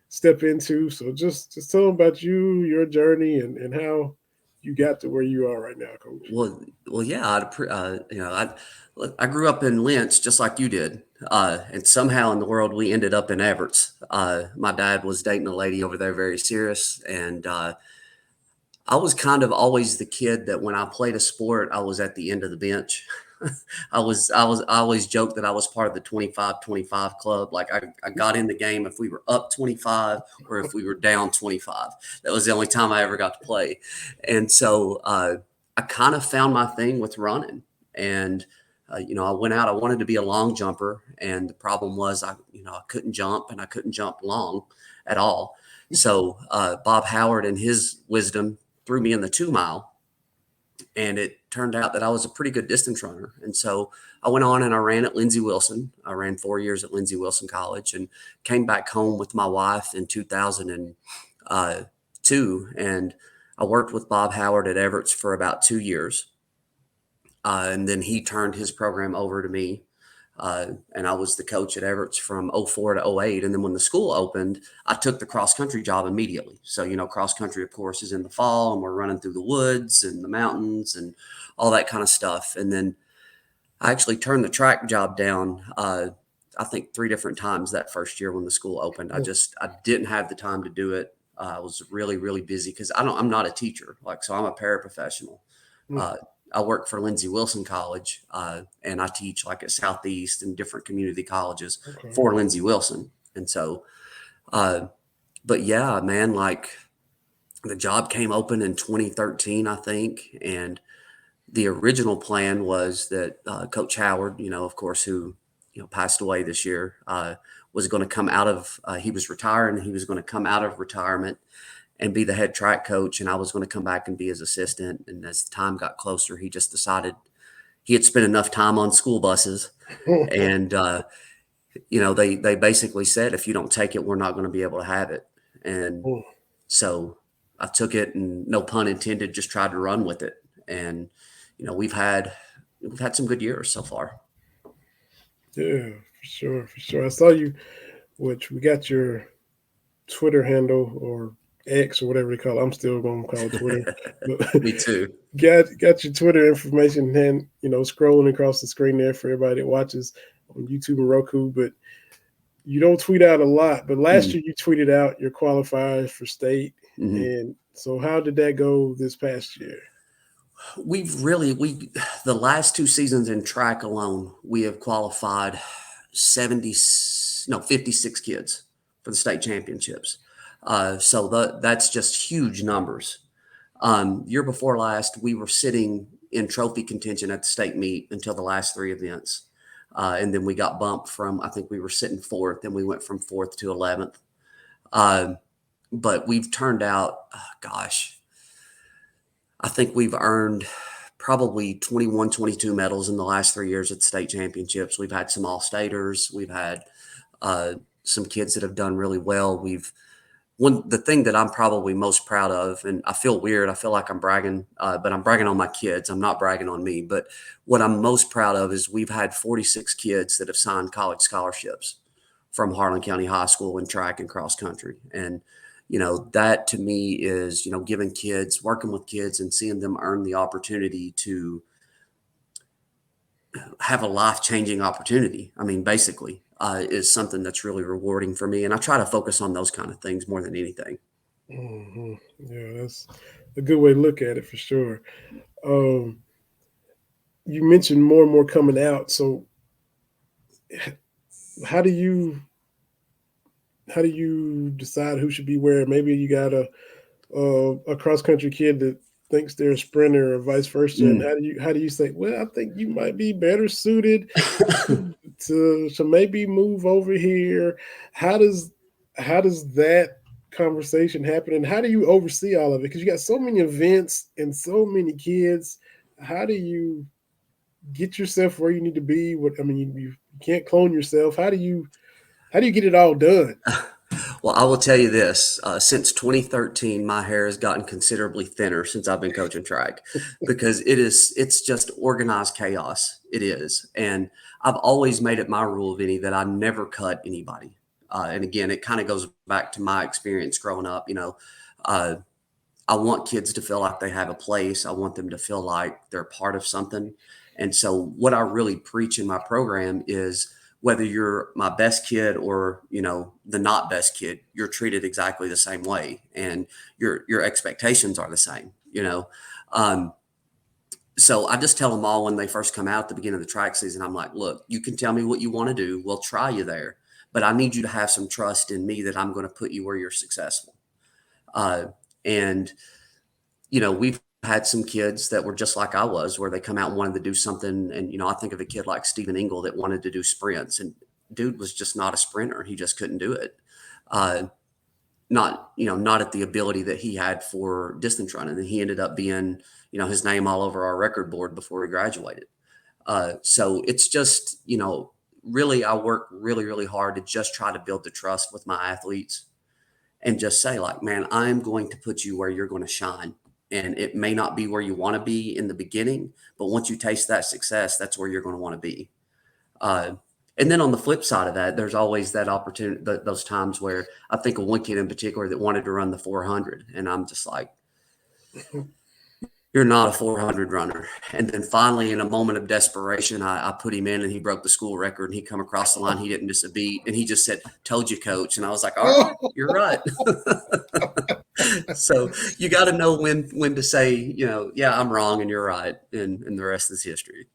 step into. So just tell them about you, your journey, and how you got to where you are right now, Coach. Well, yeah. I grew up in Lynch just like you did, and somehow in the world we ended up in Everts. My dad was dating a lady over there, very serious, and I was kind of always the kid that when I played a sport, I was at the end of the bench. I always joked that I was part of the 25-25 club. Like I got in the game if we were up 25 or if we were down 25. That was the only time I ever got to play. And so I kind of found my thing with running. And I went out. I wanted to be a long jumper, and the problem was I couldn't jump, and I couldn't jump long at all. So Bob Howard, in his wisdom, threw me in the 2-mile, and it turned out that I was a pretty good distance runner. And so I went on and I ran at Lindsey Wilson. I ran 4 years at Lindsey Wilson College and came back home with my wife in 2002. And I worked with Bob Howard at Everts for about 2 years. And then he turned his program over to me. And I was the coach at Everts from 04 to 08. And then when the school opened, I took the cross country job immediately. So, cross country, of course, is in the fall, and we're running through the woods and the mountains and all that kind of stuff. And then I actually turned the track job down, I think 3 different times that first year when the school opened. I didn't have the time to do it. I was really, really busy because I'm not a teacher. So I'm a paraprofessional. I work for Lindsey Wilson College, and I teach at Southeast and different community colleges for Lindsey Wilson. And so, but yeah, man, the job came open in 2013, I think. And the original plan was that Coach Howard, of course, who, passed away this year, was going to come out of, he was retiring, and he was going to come out of retirement and be the head track coach. And I was going to come back and be his assistant. And as time got closer, he just decided he had spent enough time on school buses. And, they basically said, if you don't take it, we're not going to be able to have it. And so I took it, and no pun intended, just tried to run with it. And, we've had some good years so far. Yeah, for sure. I saw you, which we got your Twitter handle or X or whatever they call it. I'm still going to call it Twitter. Me too. Got your Twitter information and, scrolling across the screen there for everybody that watches on YouTube and Roku. But you don't tweet out a lot. But last year you tweeted out your qualifiers for state. Mm-hmm. And so how did that go this past year? The last 2 seasons in track alone, we have qualified 56 kids for the state championships. So that's just huge numbers. Year before last, we were sitting in trophy contention at the state meet until the last 3 events. And then we got bumped from, I think we were sitting 4th, and we went from 4th to 11th. But we've turned out, I think we've earned probably 21, 22 medals in the last 3 years at the state championships. We've had some all-staters. We've had some kids that have done really well. The thing that I'm probably most proud of, and I feel weird, I feel like I'm bragging, but I'm bragging on my kids. I'm not bragging on me. But what I'm most proud of is we've had 46 kids that have signed college scholarships from Harlan County High School in track and cross country. And that to me is, working with kids and seeing them earn the opportunity to have a life-changing opportunity. I mean, basically, is something that's really rewarding for me. And I try to focus on those kind of things more than anything. Mm-hmm. Yeah, that's a good way to look at it for sure. You mentioned more and more coming out. So how do you decide who should be where? Maybe you got a cross country kid that thinks they're a sprinter or vice versa? And how do you say, well, I think you might be better suited to maybe move over here? How does that conversation happen, and how do you oversee all of it? Because you got so many events and so many kids. How do you get yourself where you need to be? You can't clone yourself. How do you get it all done? Well, I will tell you this, since 2013, my hair has gotten considerably thinner since I've been coaching track, because it's just organized chaos. It is. And I've always made it my rule, Vinny, that I never cut anybody. And again, it kind of goes back to my experience growing up. I want kids to feel like they have a place. I want them to feel like they're part of something. And so what I really preach in my program is, whether you're my best kid or, the not best kid, you're treated exactly the same way. And your expectations are the same, So I just tell them all when they first come out at the beginning of the track season, I'm like, look, you can tell me what you want to do. We'll try you there, but I need you to have some trust in me that I'm going to put you where you're successful. We've had some kids that were just like I was, where they come out and wanted to do something. And, I think of a kid like Stephen Engel that wanted to do sprints, and dude was just not a sprinter. He just couldn't do it. Not at the ability that he had for distance running. And he ended up being, his name all over our record board before he graduated. So it's just, really, I work really, really hard to just try to build the trust with my athletes and just say, like, man, I'm going to put you where you're going to shine. And it may not be where you want to be in the beginning, but once you taste that success, that's where you're going to want to be. And then on the flip side of that, there's always that opportunity, those times where I think of one kid in particular that wanted to run the 400. And I'm just like, you're not a 400 runner. And then finally, in a moment of desperation, I put him in, and he broke the school record, and he come across the line. He didn't miss a beat. And he just said, "Told you, coach." And I was like, all right, you're right. So you got to know when to say, yeah, I'm wrong and you're right. And the rest is history.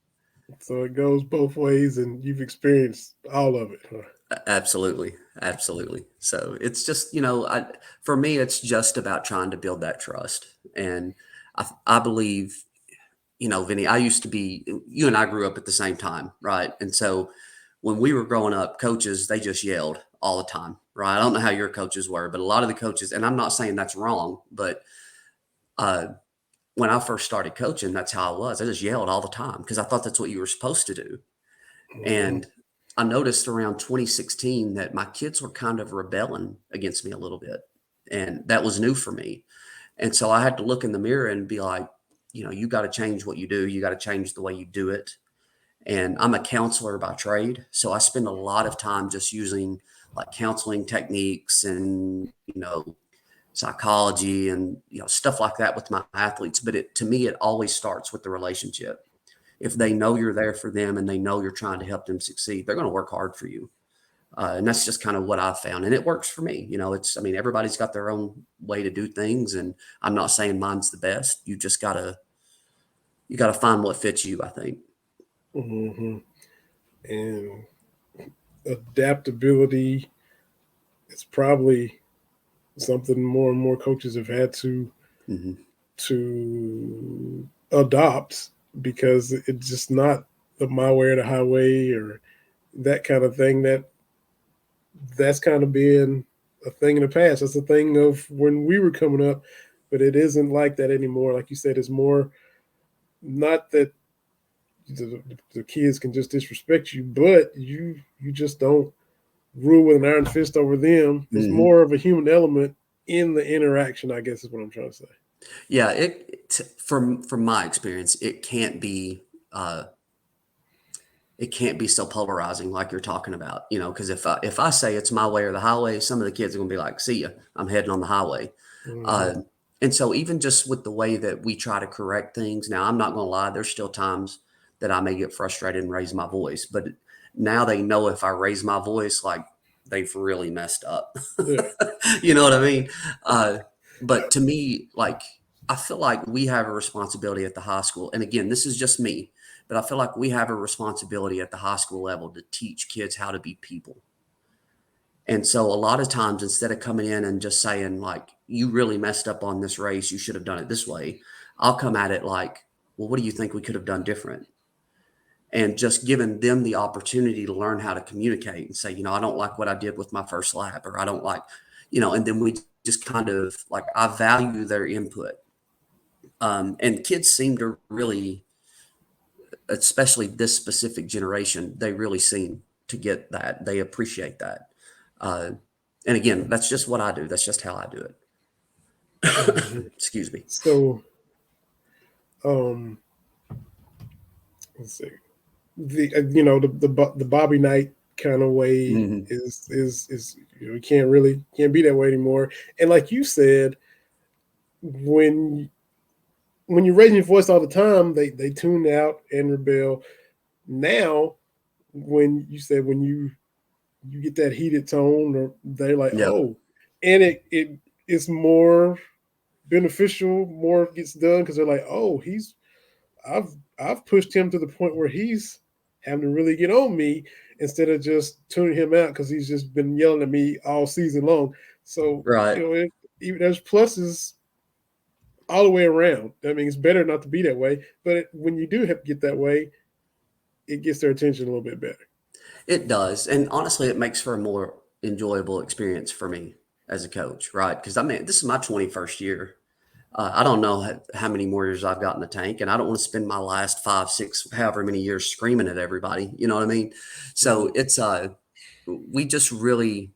So it goes both ways, and you've experienced all of it. Huh? Absolutely. Absolutely. So it's just, for me, it's just about trying to build that trust. And I believe, Vinny, you and I grew up at the same time, right? And so when we were growing up, coaches, they just yelled all the time, right? I don't know how your coaches were, but a lot of the coaches, and I'm not saying that's wrong, but when I first started coaching, that's how I was. I just yelled all the time because I thought that's what you were supposed to do. Mm-hmm. And I noticed around 2016 that my kids were kind of rebelling against me a little bit. And that was new for me. And so I had to look in the mirror and be like, you got to change what you do. You got to change the way you do it. And I'm a counselor by trade. So I spend a lot of time just using like counseling techniques and, psychology and, stuff like that with my athletes. But to me, it always starts with the relationship. If they know you're there for them and they know you're trying to help them succeed, they're going to work hard for you. And that's just kind of what I've found. And it works for me. Everybody's got their own way to do things. And I'm not saying mine's the best. You just got to find what fits you, I think. Mm-hmm. And adaptability is probably something more and more coaches have had to adopt, because it's just not the my way or the highway or that kind of thing. That's kind of been a thing in the past. That's a thing of when we were coming up, but it isn't like that anymore. Like you said, it's more not that the kids can just disrespect you, but you just don't rule with an iron fist over them. There's more of a human element in the interaction, I guess is what I'm trying to say. Yeah, from my experience, it can't be so polarizing like you're talking about, because if I say it's my way or the highway, some of the kids are going to be like, see ya, I'm heading on the highway. Mm-hmm. And so even just with the way that we try to correct things, now I'm not going to lie, there's still times that I may get frustrated and raise my voice, but now they know if I raise my voice, like they've really messed up. Yeah. You know what I mean? But to me, like, I feel like we have a responsibility at the high school. And again, this is just me, but I feel like we have a responsibility at the high school level to teach kids how to be people. And so a lot of times, instead of coming in and just saying like, you really messed up on this race, you should have done it this way, I'll come at it like, well, what do you think we could have done different? And just giving them the opportunity to learn how to communicate and say, I don't like what I did with my first lap, or I don't like, and then we just kind of like, I value their input. And kids seem to really, especially this specific generation, they really seem to get that. They appreciate that. And again, that's just what I do. That's just how I do it. Excuse me. So, let's see. The Bobby Knight kind of way is you can't be that way anymore. And like you said, when you're raising your voice all the time, they tune out and rebel. Now, when you get that heated tone, or they're like, oh, and it's more beneficial, more gets done because they're like, oh, I've pushed him to the point where he's having to really get on me instead of just tuning him out because he's just been yelling at me all season long. So even there's pluses all the way around. I mean, it's better not to be that way, but when you do have to get that way, it gets their attention a little bit better. It does. And honestly, it makes for a more enjoyable experience for me as a coach, right? Because this is my 21st year. I don't know how many more years I've got in the tank, and I don't want to spend my last 5, 6, however many years screaming at everybody. You know what I mean? So it's we just really,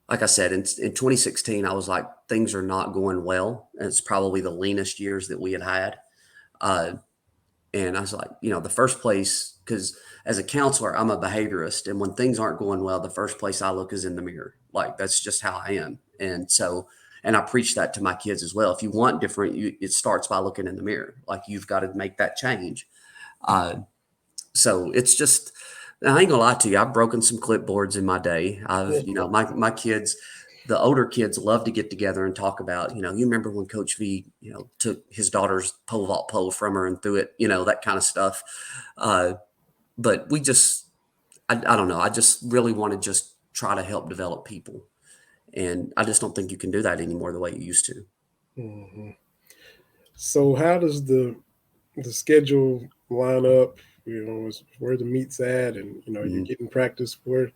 like I said, in 2016, I was like, things are not going well. And it's probably the leanest years that we had. And I was like, the first place, because as a counselor, I'm a behaviorist. And when things aren't going well, the first place I look is in the mirror. Like, that's just how I am. And so, and I preach that to my kids as well. If you want different, it starts by looking in the mirror. Like, you've got to make that change. So it's just, I ain't gonna lie to you. I've broken some clipboards in my day. My kids, the older kids love to get together and talk about, you remember when Coach V, took his daughter's pole vault pole from her and threw it, that kind of stuff. But we just, I don't know. I just really want to just try to help develop people. And I just don't think you can do that anymore the way you used to. Mm-hmm. So how does the schedule line up? Where the meet's at, and you're getting practice. Where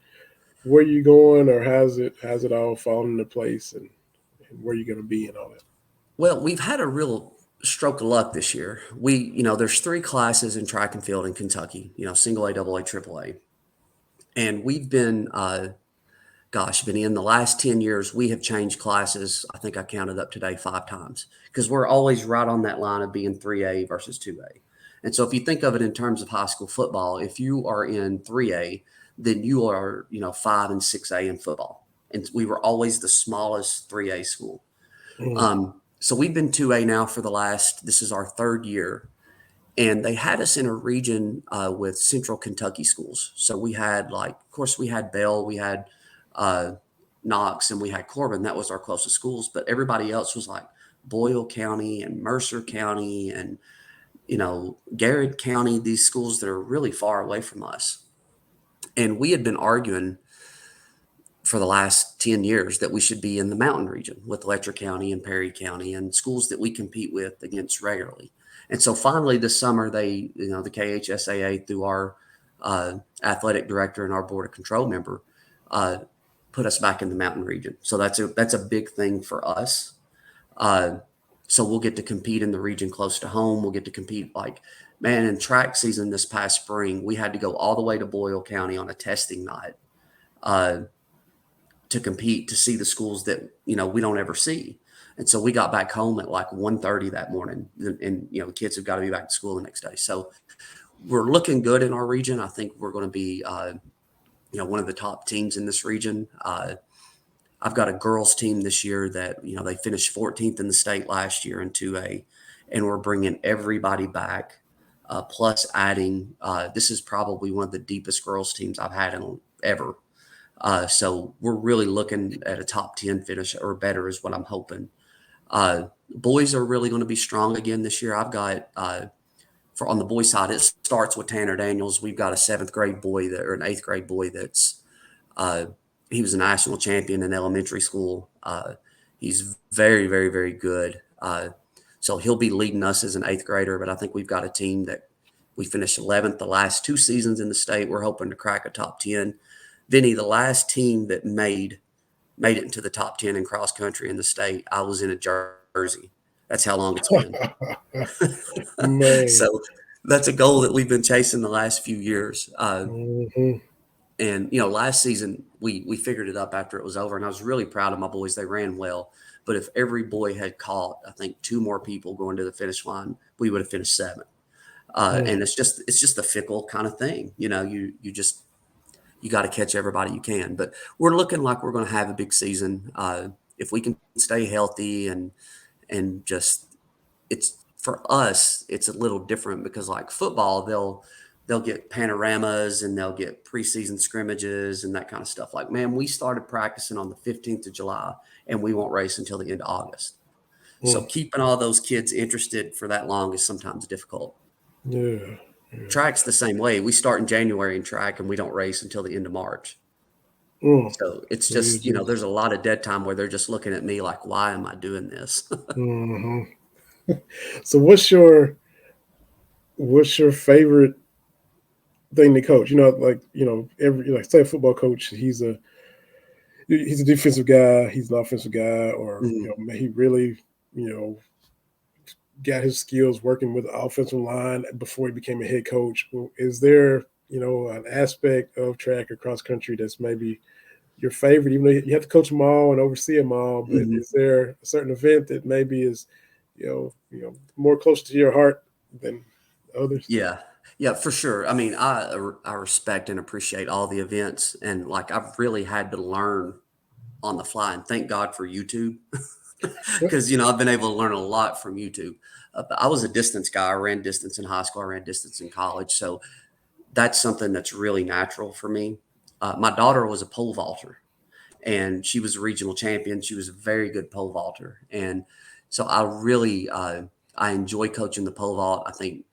you going, or how's it all falling into place, and where you're going to be and all that? Well, we've had a real stroke of luck this year. There's 3 classes in track and field in Kentucky. Single A, double A, triple A, and we've been, been in the last 10 years, we have changed classes. I think I counted up today 5 times because we're always right on that line of being 3A versus 2A. And so if you think of it in terms of high school football, if you are in 3A, then you are, 5 and 6A in football. And we were always the smallest 3A school. So we've been 2A now for this is our 3rd year. And they had us in a region with Central Kentucky schools. So we had of course we had Bell, we had Knox, and we had Corbin. That was our closest schools. But everybody else was like Boyle County and Mercer County and, Garrett County, these schools that are really far away from us. And we had been arguing for the last 10 years that we should be in the mountain region with Letcher County and Perry County and schools that we compete with against regularly. And so finally this summer, the KHSAA, through our athletic director and our board of control member, put us back in the mountain region. So that's a big thing for us. So we'll get to compete in the region close to home. We'll get to compete in track season this past spring, we had to go all the way to Boyle County on a testing night to compete, to see the schools that, we don't ever see. And so we got back home at 1:30 that morning, and the kids have got to be back to school the next day. So we're looking good in our region. I think we're going to be, one of the top teams in this region. I've got a girls team this year that, they finished 14th in the state last year in 2A, and we're bringing everybody back, plus adding, this is probably one of the deepest girls teams I've had in ever. So we're really looking at a top 10 finish or better is what I'm hoping. Boys are really going to be strong again this year. I've got, on the boys side, it starts with Tanner Daniels. We've got a 7th grade boy or an 8th grade boy that's, he was a national champion in elementary school. He's very, very, very good. So he'll be leading us as an 8th grader, but I think we've got a team that we finished 11th the last 2 seasons in the state. We're hoping to crack a top 10. Vinny, the last team that made it into the top 10 in cross country in the state, I was in a jersey. That's how long it's been. Man. So that's a goal that we've been chasing the last few years. And, last season we figured it up after it was over, and I was really proud of my boys. They ran well. But if every boy had caught, I think, 2 more people going to the finish line, we would have finished 7th. And it's just a fickle kind of thing. You got to catch everybody you can. But we're looking like we're going to have a big season. If we can stay healthy and just, it's for us, it's a little different because like football, they'll get panoramas and they'll get preseason scrimmages and that kind of stuff. Like, man, we started practicing on the 15th of July and we won't race until the end of August. So keeping all those kids interested for that long is sometimes difficult. Yeah. Track's the same way. We start in January in track and we don't race until the end of March. So it's just, there's a lot of dead time where they're just looking at me like, why am I doing this? So what's your favorite thing to coach? Say a football coach, he's a defensive guy, he's an offensive guy, or he really, got his skills working with the offensive line before he became a head coach. Is there, an aspect of track or cross country that's maybe your favorite, even though you have to coach them all and oversee them all, but is there a certain event that maybe is, more close to your heart than others? Yeah, for sure. I mean, I respect and appreciate all the events, and like I've really had to learn on the fly, and thank God for YouTube. Because, I've been able to learn a lot from YouTube. I was a distance guy. I ran distance in high school. I ran distance in college. So that's something that's really natural for me. My daughter was a pole vaulter, and she was a regional champion. She was a very good pole vaulter. And so I really I enjoy coaching the pole vault. I think,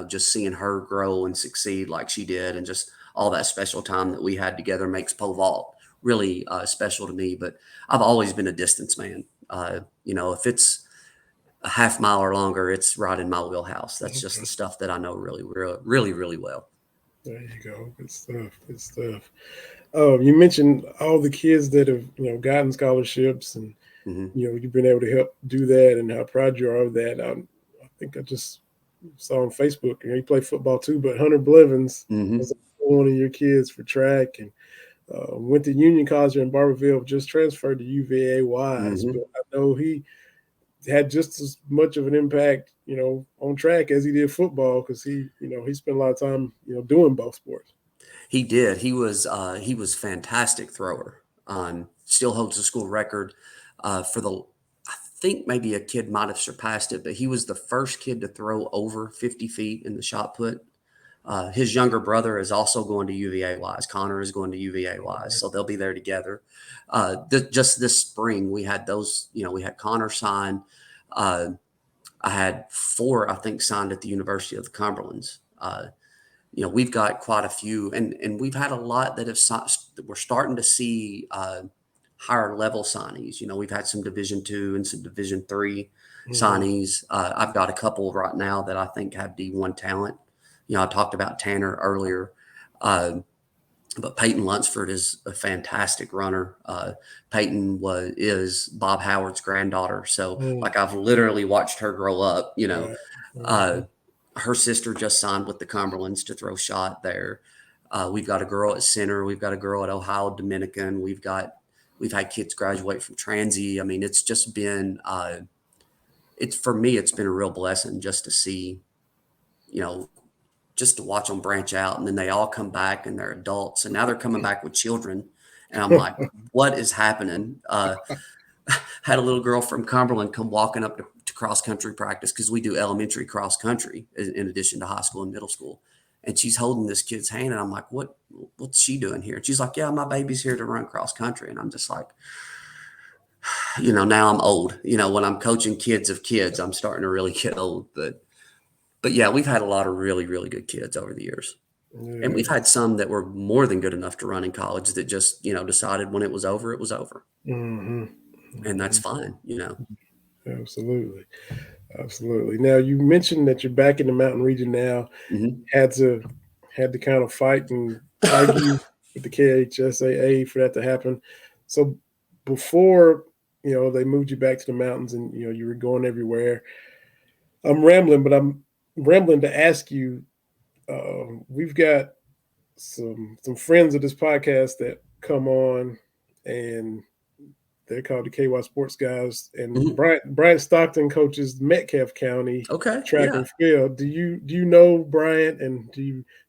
just seeing her grow and succeed like she did and just all that special time that we had together makes pole vault really special to me. But I've always been a distance man. If it's a half mile or longer, it's right in my wheelhouse. That's just the stuff that I know really, really, really well. There you go. Good stuff. You mentioned all the kids that have, gotten scholarships and, you've been able to help do that and how proud you are of that. I think I just saw on Facebook, you play football too, but Hunter Blevins was one of your kids for track and went to Union College in Barberville, just transferred to UVA Wise, but I know he had just as much of an impact, on track as he did football because he spent a lot of time, doing both sports. He did. He was fantastic thrower. Still holds the school record I think maybe a kid might have surpassed it, but he was the first kid to throw over 50 feet in the shot put. His younger brother is also going to UVA Wise. Connor is going to UVA Wise, so they'll be there together. Just this spring, we had those. We had Connor sign. I had 4, I think, signed at the University of the Cumberlands. We've got quite a few, and we've had a lot that have. We're starting to see higher level signees. We've had some Division II and some Division III signees. I've got a couple right now that I think have D1 talent. I talked about Tanner earlier, but Peyton Lunsford is a fantastic runner. Peyton is Bob Howard's granddaughter. So I've literally watched her grow up, her sister just signed with the Cumberlands to throw shot there. We've got a girl at center. We've got a girl at Ohio Dominican. We've had kids graduate from Transy. I mean, it's just been, for me, it's been a real blessing just to see, just to watch them branch out, and then they all come back and they're adults, and now they're coming back with children. And I'm like, what is happening? Had a little girl from Cumberland come walking up to cross country practice because we do elementary cross country in addition to high school and middle school. And she's holding this kid's hand, and I'm like, what's she doing here? And she's like, yeah, my baby's here to run cross country. And I'm just like, now I'm old. When I'm coaching kids of kids, I'm starting to really get old. But yeah, we've had a lot of really, really good kids over the years. Yeah. And we've had some that were more than good enough to run in college that just, decided when it was over, it was over. And that's fine, Absolutely. Absolutely. Now you mentioned that you're back in the mountain region now. Mhm. Had to kind of fight and argue with the KHSAA for that to happen. So before they moved you back to the mountains and you were going everywhere. I'm rambling, but I'm rambling to ask you. We've got some friends of this podcast that come on, and they're called the KY Sports Guys. And Mhm. Brian Stockton coaches Metcalf County Okay. track Yeah. and field. Do you know Brian? And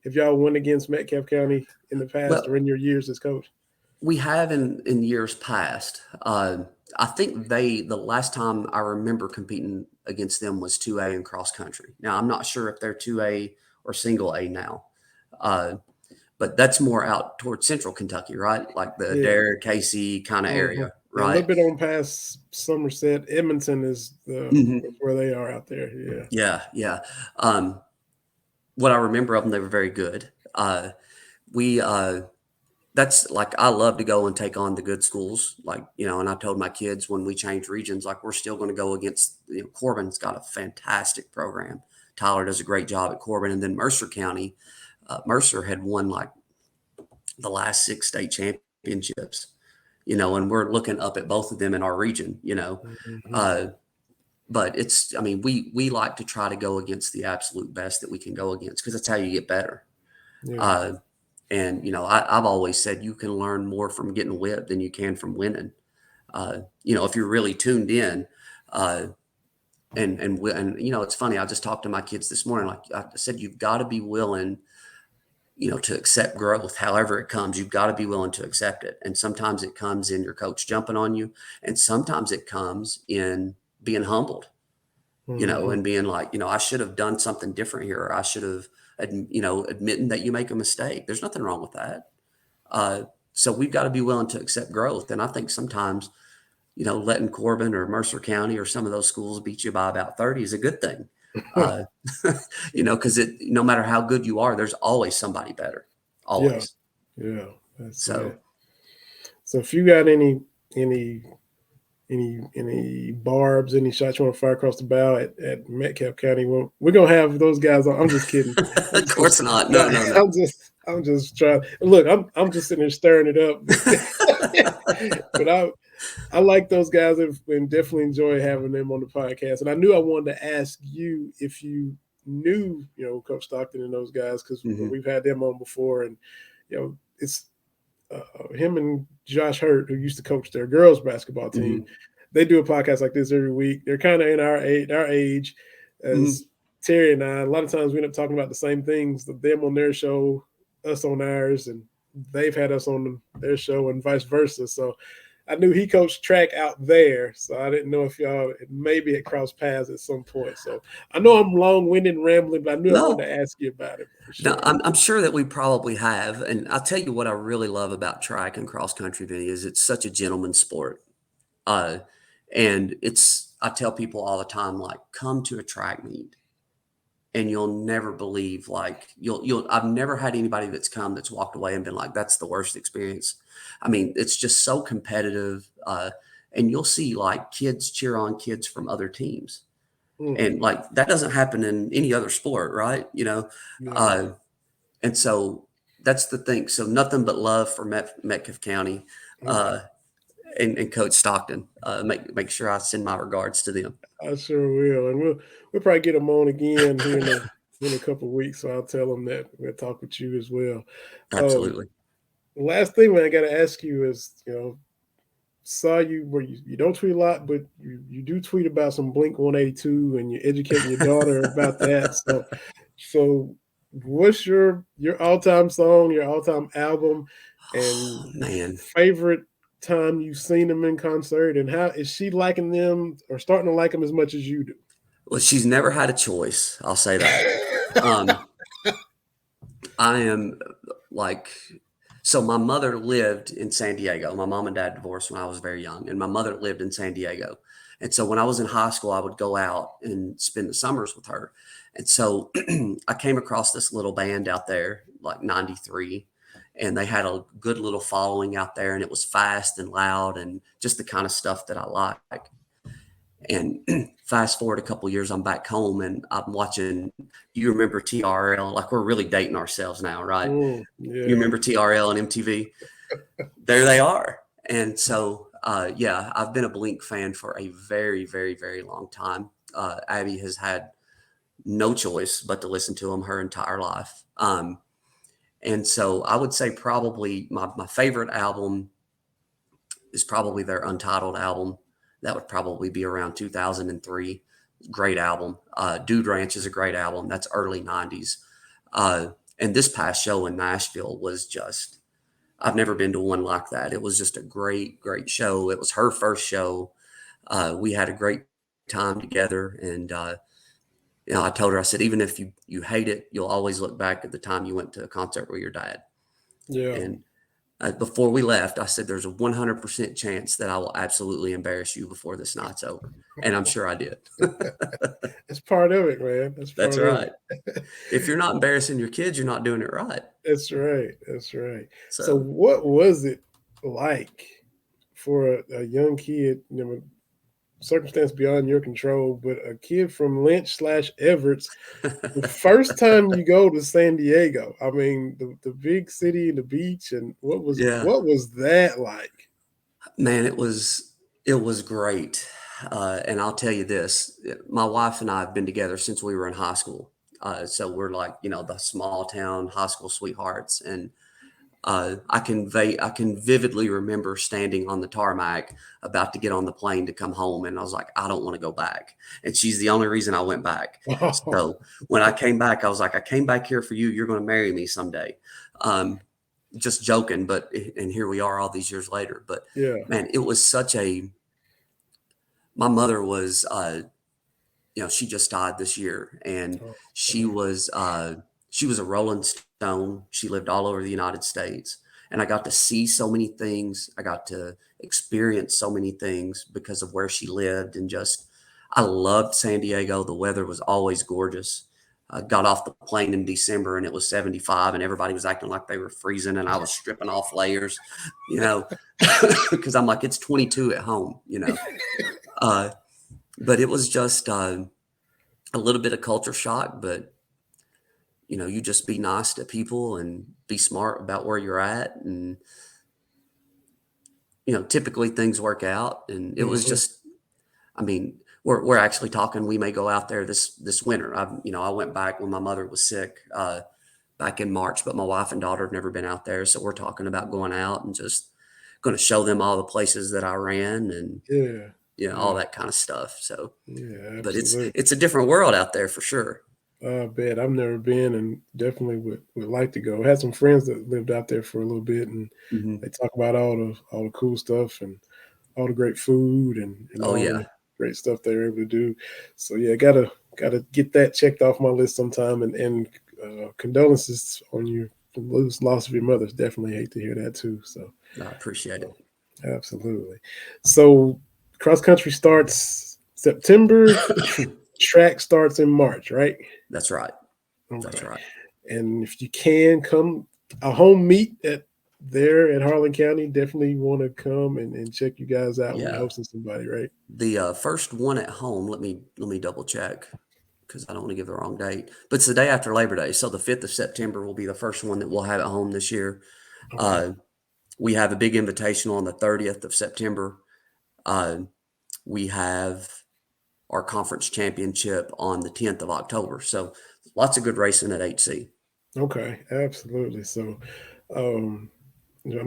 have y'all won against Metcalf County in the past Well, or in your years as coach? we have in years past. I think the last time I remember competing against them was 2A in cross country. Now I'm not sure if they're 2A or single A now, but that's more out towards central Kentucky, right? Like the Yeah. Dare, Casey kind of area, Yeah, a little right? bit on past Somerset. Edmonton is Mhm. where they are out there. Yeah. Yeah, yeah. What I remember of them, they were very good. We That's like I love to go and take on the good schools, like and I told my kids when we changed regions, like we're still going to go against Corbin's got a fantastic program. Tyler does a great job at Corbin, and then Mercer County, Mercer had won like the last 6 state championships, and we're looking up at both of them in our region, Mhm. but I mean, we like to try to go against the absolute best that we can go against because that's how you get better. Yeah. And I've always said you can learn more from getting whipped than you can from winning. If you're really tuned in, and it's funny. I just talked to my kids this morning. Like I said, you've got to be willing, to accept growth, however it comes. You've got to be willing to accept it. And sometimes it comes in your coach jumping on you, and sometimes it comes in being humbled. Mhm. And being like, I should have done something different here. Or I should have, admitting that you make a mistake. There's nothing wrong with that. So we've got to be willing to accept growth. And I think sometimes, letting Corbin or Mercer County or some of those schools beat you by about 30 is a good thing. Uh, because no matter how good you are, there's always somebody better. Yeah. Always. Yeah. That's So it. So if you got any barbs, any shots you want to fire across the bow at Metcalf County, we're gonna have those guys on. I'm just kidding. I'm of course not. No. I'm just trying. Look, I'm just sitting there stirring it up. But I like those guys and definitely enjoy having them on the podcast. And I knew I wanted to ask you if you knew, Coach Stockton and those guys, because Mhm. we've had them on before, and it's him and Josh Hurt, who used to coach their girls basketball team. Mhm. They do a podcast like this every week. They're kind of in our age as Terry and I. A lot of times we end up talking about the same things. Them on their show, us on ours, and they've had us on their show, and vice versa. So I knew he coached track out there, so I didn't know if y'all maybe had crossed paths at some point. So I know I'm long-winded and rambling, but I knew I wanted to ask you about it for No, sure. I'm sure that we probably have. And I'll tell you what I really love about track and cross country, Vinny, is it's such a gentleman's sport. Uh, and I tell people all the time, like, come to a track meet and you'll never believe, like, I've never had anybody that's come that's walked away and been like, that's the worst experience. I mean, it's just so competitive. And you'll see like kids cheer on kids from other teams. And like, that doesn't happen in any other sport, right? Yeah. And so that's the thing. So nothing but love for Metcalf County and Coach Stockton. Make sure I send my regards to them. I sure will, and we'll probably get them on again here in a couple of weeks. So I'll tell them that we'll talk with you as well. Absolutely. Last thing, man, I got to ask you is, saw you where you don't tweet a lot, but you do tweet about some Blink 182, and you're educating your daughter about that. So what's your all-time song, your all-time album, and Oh, man. favorite time you've seen them in concert, and how is she liking them or starting to like them as much as you do? Well, she's never had a choice. I'll say that. I am like, so my mother lived in San Diego. My mom and dad divorced when I was very young, and my mother lived in San Diego. And so when I was in high school, I would go out and spend the summers with her. And so I came across this little band out there, like 93, and they had a good little following out there, and it was fast and loud and just the kind of stuff that I like. And fast forward a couple years, I'm back home and I'm watching. You remember TRL? Like we're really dating ourselves now, right? Yeah. You remember TRL and MTV? There they are. And so, yeah, I've been a Blink fan for a very, very, very long time. Abby has had no choice but to listen to them her entire life. And so I would say probably my favorite album is probably their Untitled album. That would probably be around 2003. Great album. Dude Ranch is a great album. That's early 90s. And this past show in Nashville was just, I've never been to one like that. It was just a great, great show. It was her first show. We had a great time together. And, I told her, I said, even if you hate it, you'll always look back at the time you went to a concert with your dad. Yeah. And before we left, I said, there's a 100% chance that I will absolutely embarrass you before this night's over. And I'm sure I did. It's part of it, man. That's right. If you're not embarrassing your kids, you're not doing it right. That's right. That's right. So So what was it like for a young kid, circumstance beyond your control, but a kid from Lynch/Everett's, the first time you go to San Diego? I mean, the big city and the beach, and what was that like? Man, it was great. And I'll tell you this, my wife and I have been together since we were in high school. So we're like, the small town high school sweethearts. And I can vividly remember standing on the tarmac about to get on the plane to come home. And I was like, I don't want to go back. And she's the only reason I went back. So when I came back, I was like, I came back here for you. You're going to marry me someday. Just joking. And here we are all these years later. But yeah, man, it was my mother was, she just died this year, and she was a Rolling Stone. She lived all over the United States, and I got to see so many things. I got to experience so many things because of where she lived, and I loved San Diego. The weather was always gorgeous. I got off the plane in December and it was 75 and everybody was acting like they were freezing and I was stripping off layers, because I'm like, it's 22 at home, but it was just a little bit of culture shock, but you just be nice to people and be smart about where you're at. And, typically things work out, and it was just, we're actually talking, we may go out there this winter. I went back when my mother was sick, back in March, but my wife and daughter have never been out there. So we're talking about going out and just going to show them all the places that I ran and, all that kind of stuff. So, yeah, but it's a different world out there for sure. I bet. I've never been and definitely would like to go. I had some friends that lived out there for a little bit, and they talk about all the cool stuff and all the great food and all the great stuff they're able to do. So yeah, gotta get that checked off my list sometime. And condolences on your loss of your mother. Definitely hate to hear that too. So I appreciate it. Absolutely. So cross country starts September. Track starts in March, right? That's right. Okay. That's right. And if you can come a home meet there at Harlan County, definitely want to come and check you guys out when you're hosting somebody, right? The first one at home, let me double check because I don't want to give the wrong date, but it's the day after Labor Day. So the 5th of September will be the first one that we'll have at home this year. Okay. We have a big invitational on the 30th of September. We have our conference championship on the 10th of October. So lots of good racing at HC. Okay, absolutely. So I'm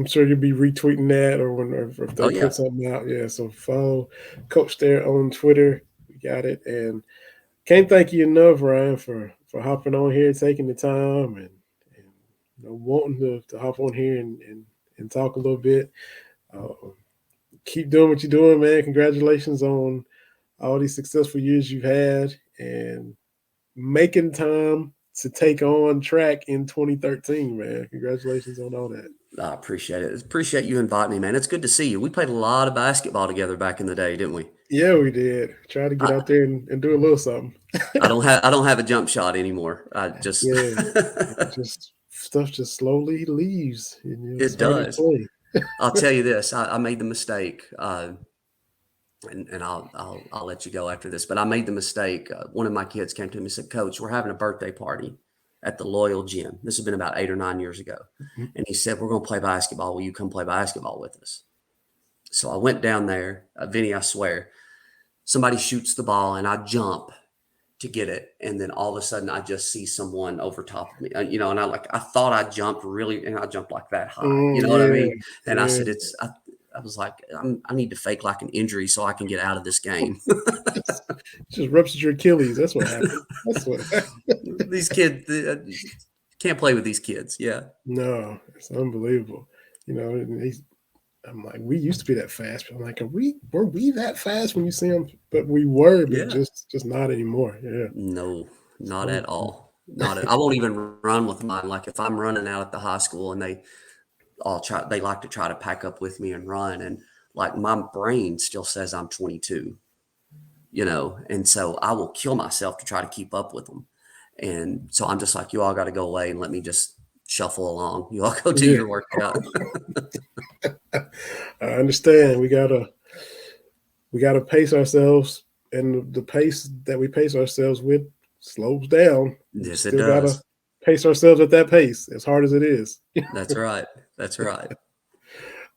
sure you'll be retweeting that or if they put something out. Yeah, so follow Coach there on Twitter. We got it. And can't thank you enough, Ryan, for hopping on here, taking the time and wanting to hop on here and talk a little bit. Keep doing what you're doing, man. Congratulations on all these successful years you've had and making time to take on track in 2013, man. Congratulations on all that. I appreciate it. Appreciate you inviting me, man. It's good to see you. We played a lot of basketball together back in the day, didn't we? Yeah, we did. Try to get out there and do a little something. I don't have a jump shot anymore. I just stuff just slowly leaves. It does. I'll tell you this. I made the mistake. and I'll let you go after this. But I made the mistake. One of my kids came to me and said, "Coach, we're having a birthday party at the Loyal Gym." This has been about 8 or 9 years ago. And he said, "We're going to play basketball. Will you come play basketball with us?" So I went down there. Vinny, I swear, somebody shoots the ball and I jump to get it. And then all of a sudden I just see someone over top of me, and I thought I jumped really, and I jumped like that high, you know what I mean? And I said, I was like, I need to fake like an injury so I can get out of this game. Just ruptured your Achilles. That's what happened. That's what happened. These kids, can't play with these kids. Yeah. No, it's unbelievable. I'm like, we used to be that fast. But I'm like, were we that fast when you see them? But we were, but just not anymore. Yeah. No, not at all. I won't even run with mine. Like if I'm running out at the high school and they like to try to pack up with me and run. And like my brain still says I'm 22, and so I will kill myself to try to keep up with them. And so I'm just like, you all got to go away and let me just shuffle along. You all go do your workout. I understand. We gotta pace ourselves, and the pace that we pace ourselves with slows down. Yes, it does. Gotta pace ourselves at that pace, as hard as it is. That's right. That's right.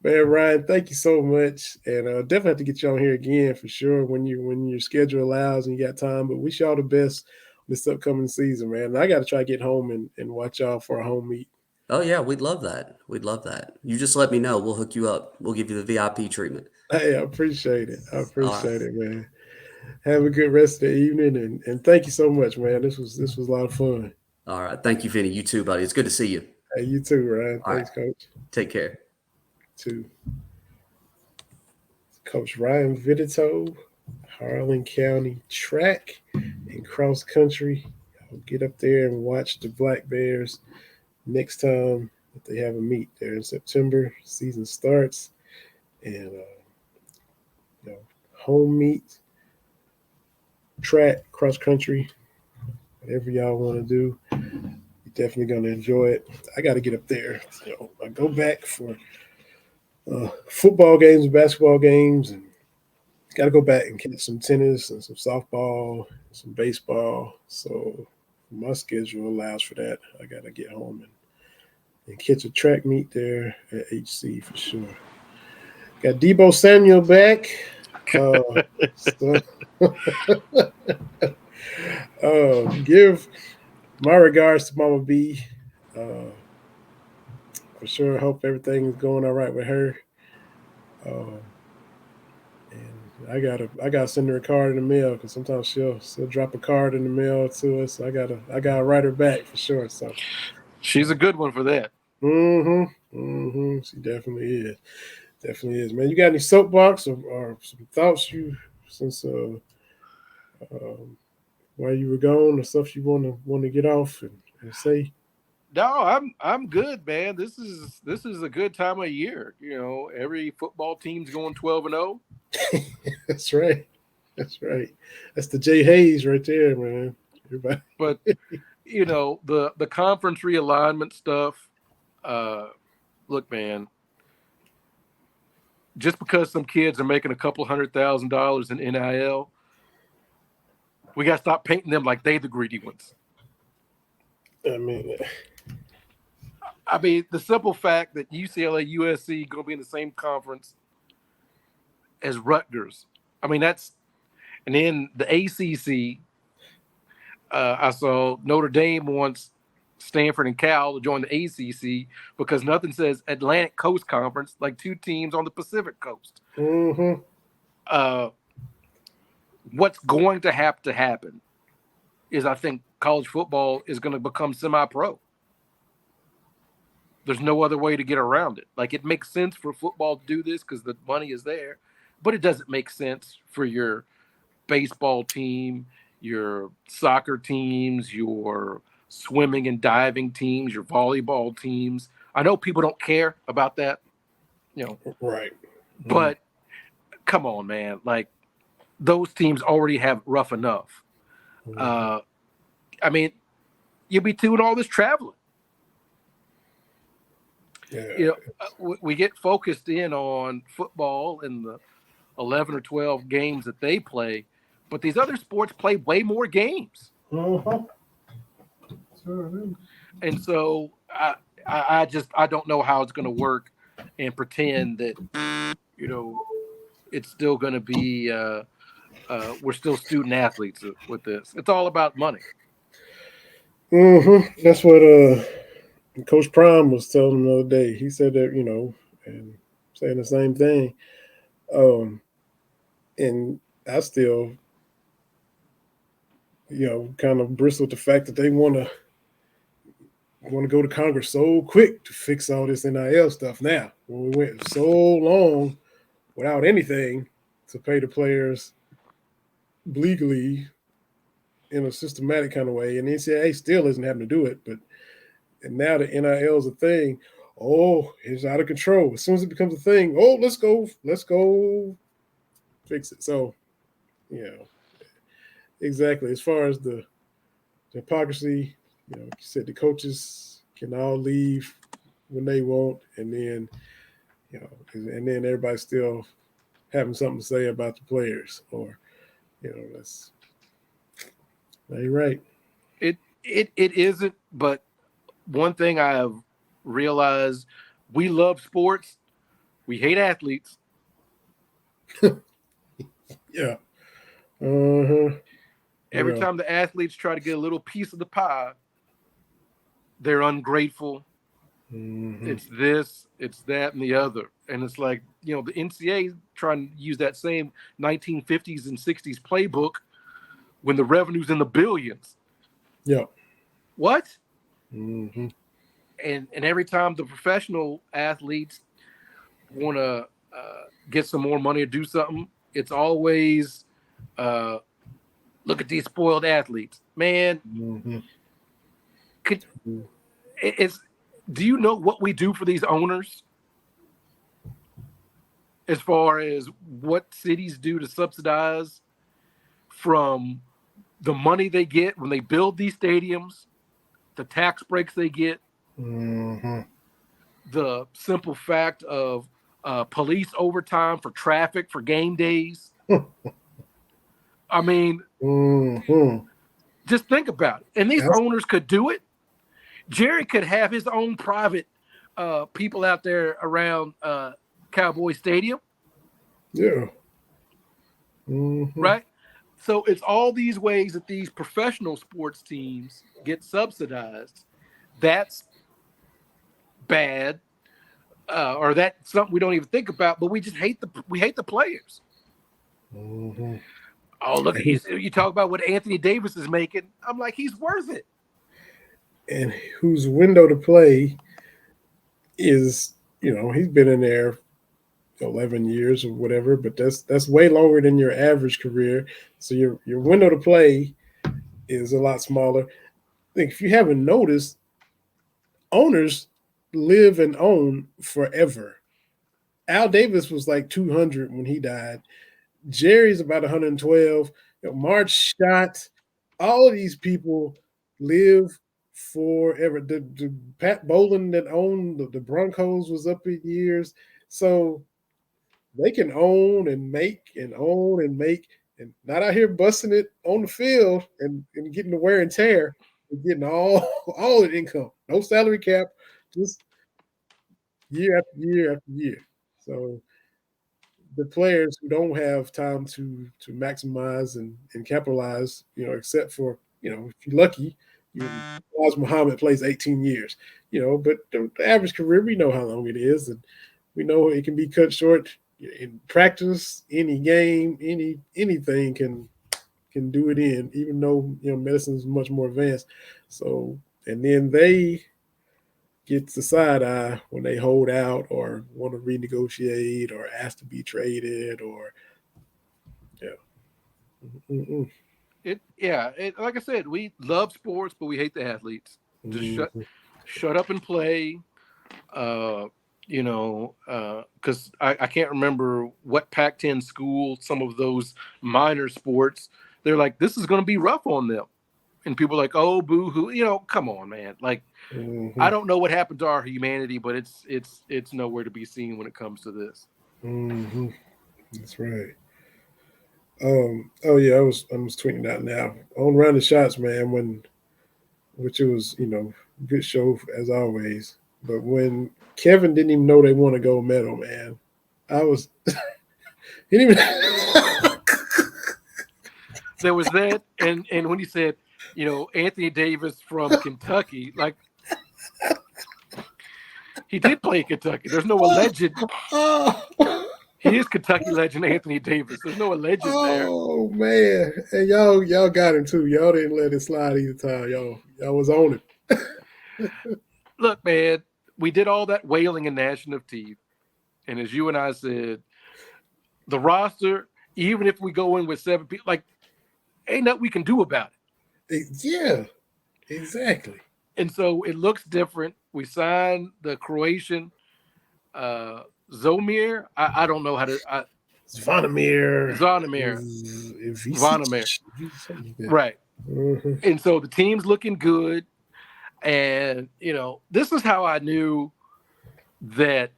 Man, Ryan, thank you so much, and definitely have to get you on here again for sure when your schedule allows and you got time. But wish y'all the best this upcoming season, man. And I got to try to get home and watch y'all for a home meet. Oh yeah, we'd love that. We'd love that. You just let me know. We'll hook you up. We'll give you the VIP treatment. Hey, I appreciate it. It, man. Have a good rest of the evening, and thank you so much, man. This was a lot of fun. All right. Thank you, Vinny. You too, buddy. It's good to see you. Hey, you too, Ryan. Thanks, right. Coach. Take care. To Coach Ryan Vitatoe, Harlan County track and cross country. I'll get up there and watch the Black Bears next time that they have a meet there in September. Season starts, and home meet, track, cross country, whatever y'all want to do. You're definitely going to enjoy it. I got to get up there. I go back for football games and basketball games, and got to go back and catch some tennis and some softball, some baseball. So my schedule allows for that. I got to get home and catch a track meet there at HC for sure. Got Debo Samuel back. Give my regards to Mama B. For sure, hope everything is going all right with her. And I gotta send her a card in the mail because sometimes she'll drop a card in the mail to us. So I gotta write her back for sure. So she's a good one for that. She definitely is. Definitely is, man. You got any soapbox or some thoughts since while you were gone, or stuff you want to get off and say? No, I'm good, man. This is a good time of year. Every football team's going 12-0. That's right. That's the Jay Hayes right there, man. Everybody. But the conference realignment stuff. Look, man. Just because some kids are making a couple $100,000 in NIL, we got to stop painting them like they the greedy ones. I mean, the simple fact that UCLA, USC going to be in the same conference as Rutgers. And then the ACC. I saw Notre Dame wants Stanford and Cal to join the ACC because nothing says Atlantic Coast Conference like two teams on the Pacific Coast. What's going to have to happen is I think college football is going to become semi-pro. There's no other way to get around it. Like, it makes sense for football to do this because the money is there, but it doesn't make sense for your baseball team, your soccer teams, your swimming and diving teams, your volleyball teams. I know people don't care about that, right. But come on, man. Like, those teams already have rough enough. You'll be doing all this traveling. Yeah. We get focused in on football and the 11 or 12 games that they play, but these other sports play way more games. Uh-huh. And so I don't know how it's going to work and pretend that, it's still going to be, we're still student athletes with this. It's all about money. Mm-hmm. That's what Coach Prime was telling the other day. He said that, and saying the same thing. And I still, kind of bristle with the fact that they want to go to Congress so quick to fix all this NIL stuff now. When we went so long without anything to pay the players legally in a systematic kind of way, and the NCAA still isn't having to do it. And now the NIL is a thing. Oh, it's out of control. As soon as it becomes a thing, oh, let's go fix it. So, exactly. As far as the hypocrisy, you said the coaches can all leave when they want, and then everybody's still having something to say about the players, or that ain't right. It isn't, but one thing I have realized: we love sports, we hate athletes. Yeah. Uh-huh. Every time the athletes try to get a little piece of the pie, they're ungrateful. Mm-hmm. It's this, it's that, and the other. And it's like, the NCAA trying to use that same 1950s and 60s playbook when the revenue's in the billions. Yeah. What? Mm-hmm. And every time the professional athletes want to get some more money to do something, it's always look at these spoiled athletes. Man, Mm-hmm. Do you know what we do for these owners? As far as what cities do to subsidize from the money they get when they build these stadiums, the tax breaks they get, Mm-hmm. the simple fact of police overtime for traffic for game days. I mean, Mm-hmm. just think about it. And these owners could do it. Jerry could have his own private people out there around Cowboy Stadium. Yeah. Mm-hmm. Right? So it's all these ways that these professional sports teams get subsidized. That's bad, or that's something we don't even think about. But we just hate the players. Mm-hmm. Oh, look at you talk about what Anthony Davis is making. I'm like, he's worth it. And whose window to play is, he's been in there 11 years or whatever, but that's way longer than your average career. So your window to play is a lot smaller. I think if you haven't noticed, owners live and own forever. Al Davis was like 200 when he died. Jerry's about 112. Marge Scott, all of these people live forever. The Pat Bowlen that owned the Broncos was up in years. So they can own and make and not out here busting it on the field and getting the wear and tear and getting all the income. No salary cap, just year after year after year. So the players who don't have time to maximize and capitalize, except for, if you're lucky, Muhammad plays 18 years, but the average career, we know how long it is, and we know it can be cut short in practice. Any game, anything can do it in, even though medicine is much more advanced. So, and then they get the side eye when they hold out or want to renegotiate or ask to be traded or like I said, we love sports, but we hate the athletes. Just shut up and play. Because I can't remember what Pac-10 school, some of those minor sports, they're like, this is going to be rough on them. And people are like, oh, boo-hoo. Come on, man. Like, I don't know what happened to our humanity, but it's nowhere to be seen when it comes to this. Mm-hmm. That's right. Oh yeah, I'm just tweeting out now on Round the Shots, man. Which it was, good show as always. But when Kevin didn't even know they won a gold medal, man, I was he didn't even. There was that, and when he said, Anthony Davis from Kentucky, like he did play in Kentucky. There's no alleged. He is Kentucky legend Anthony Davis. There's no alleged there. Oh man, and y'all got him too. Y'all didn't let it slide either time. Y'all was on it. Look, man, we did all that wailing and gnashing of teeth, and as you and I said, the roster, even if we go in with 7 people, like ain't nothing we can do about it. Yeah, exactly. And so it looks different. We signed the Croatian Zomir. I don't know how to. Zvonimir. Right. Mm-hmm. And so the team's looking good. And, this is how I knew that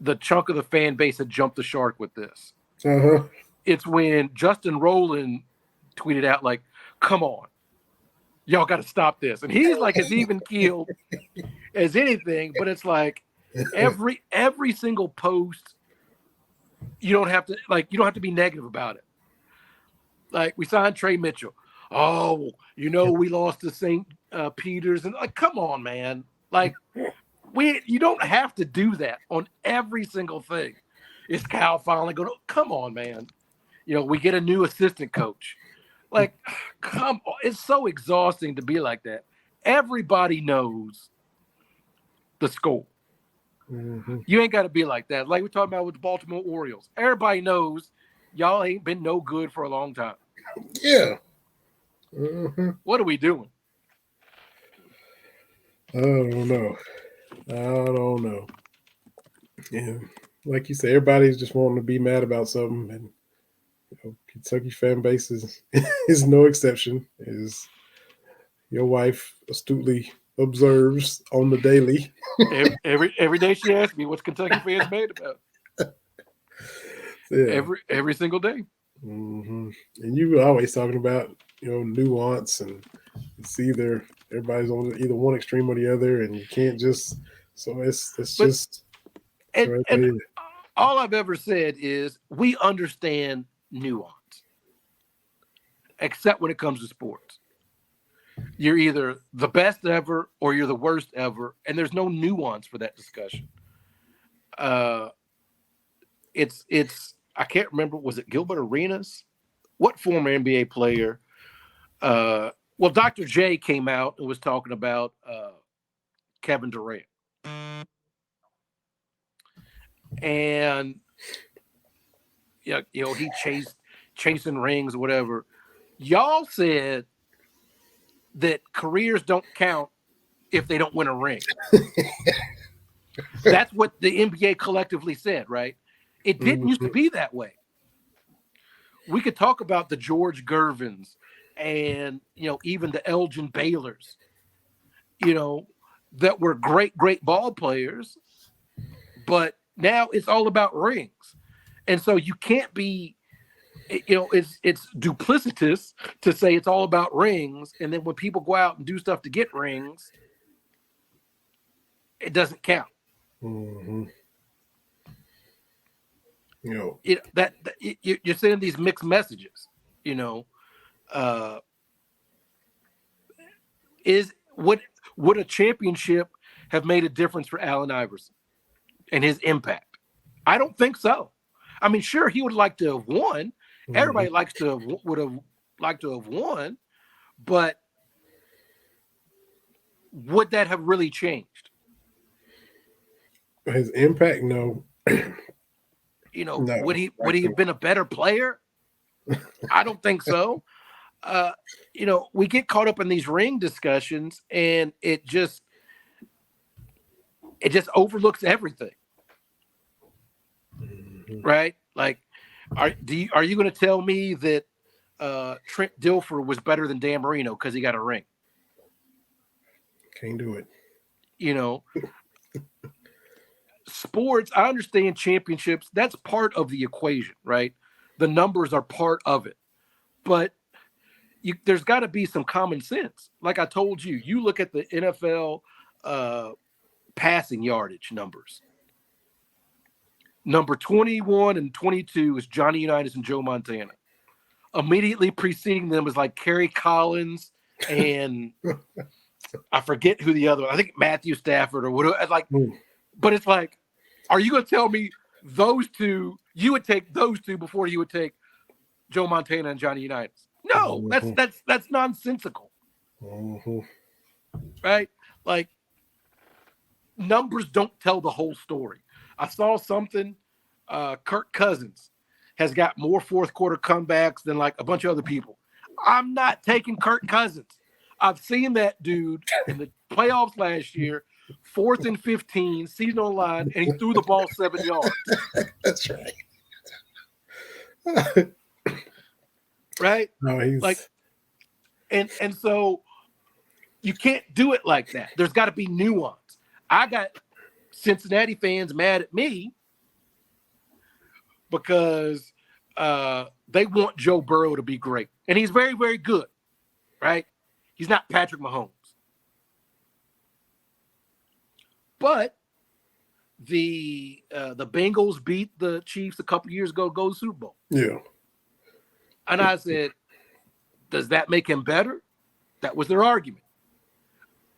the chunk of the fan base had jumped the shark with this. Uh-huh. It's when Justin Rowland tweeted out, like, come on, y'all got to stop this. And he's like as even keeled as anything, but it's like every single post, you don't have to be negative about it. Like we signed Trey Mitchell. Oh, we lost to St. Peter's, and like, come on, man. Like you don't have to do that on every single thing. Is Cal finally going to come on, man? We get a new assistant coach. Like, come on. It's so exhausting to be like that. Everybody knows the score. Mm-hmm. You ain't got to be like that. Like we're talking about with the Baltimore Orioles. Everybody knows y'all ain't been no good for a long time. Yeah. Mm-hmm. What are we doing? I don't know. Yeah. Like you said, everybody's just wanting to be mad about something. And Kentucky fan base is no exception. As your wife astutely observes on the daily. every day she asks me what's Kentucky fans mad about. Yeah. Every single day. Mm-hmm. And you were always talking about nuance, and it's either everybody's on either one extreme or the other, and you can't just. So and all I've ever said is we understand nuance, except when it comes to sports. You're either the best ever or you're the worst ever, and there's no nuance for that discussion. It's I can't remember, was it Gilbert Arenas? What former NBA player? Well, Dr. J came out and was talking about Kevin Durant. And he chasing rings or whatever. Y'all said that careers don't count if they don't win a ring. That's what the NBA collectively said, right? It didn't used to be that way. We could talk about the George Gervins and, even the Elgin Baylors, that were great ball players, but now it's all about rings. And so you can't be, it's duplicitous to say it's all about rings. And then when people go out and do stuff to get rings, it doesn't count. Mm-hmm. You're sending these mixed messages, would a championship have made a difference for Allen Iverson and his impact? I don't think so. I mean, sure, he would like to have won. Mm-hmm. Everybody would have liked to have won, but would that have really changed? His impact, no. No. Would he have been a better player? I don't think so. We get caught up in these ring discussions, and it just overlooks everything. Mm-hmm. Right? Like, are you going to tell me that Trent Dilfer was better than Dan Marino because he got a ring? Can't do it. sports, I understand championships. That's part of the equation, right? The numbers are part of it. But there's got to be some common sense. Like I told you, you look at the NFL passing yardage numbers. Number 21 and 22 is Johnny Unitas and Joe Montana. Immediately preceding them is like Kerry Collins and I forget who the other one. I think Matthew Stafford or whatever. But it's like, are you going to tell me those two? You would take those two before you would take Joe Montana and Johnny Unitas? No, that's nonsensical, right? Like numbers don't tell the whole story. I saw something. Kirk Cousins has got more fourth quarter comebacks than like a bunch of other people. I'm not taking Kirk Cousins. I've seen that dude in the playoffs last year, 4th and 15, season on the line, and he threw the ball 7 yards. That's right. Right? No, he's like, and so you can't do it like that. There's got to be nuance. I got Cincinnati fans mad at me because they want Joe Burrow to be great, and he's very, very good. Right? He's not Patrick Mahomes, but the Bengals beat the Chiefs a couple years ago to go to the Super Bowl. Yeah. And I said, does that make him better? That was their argument.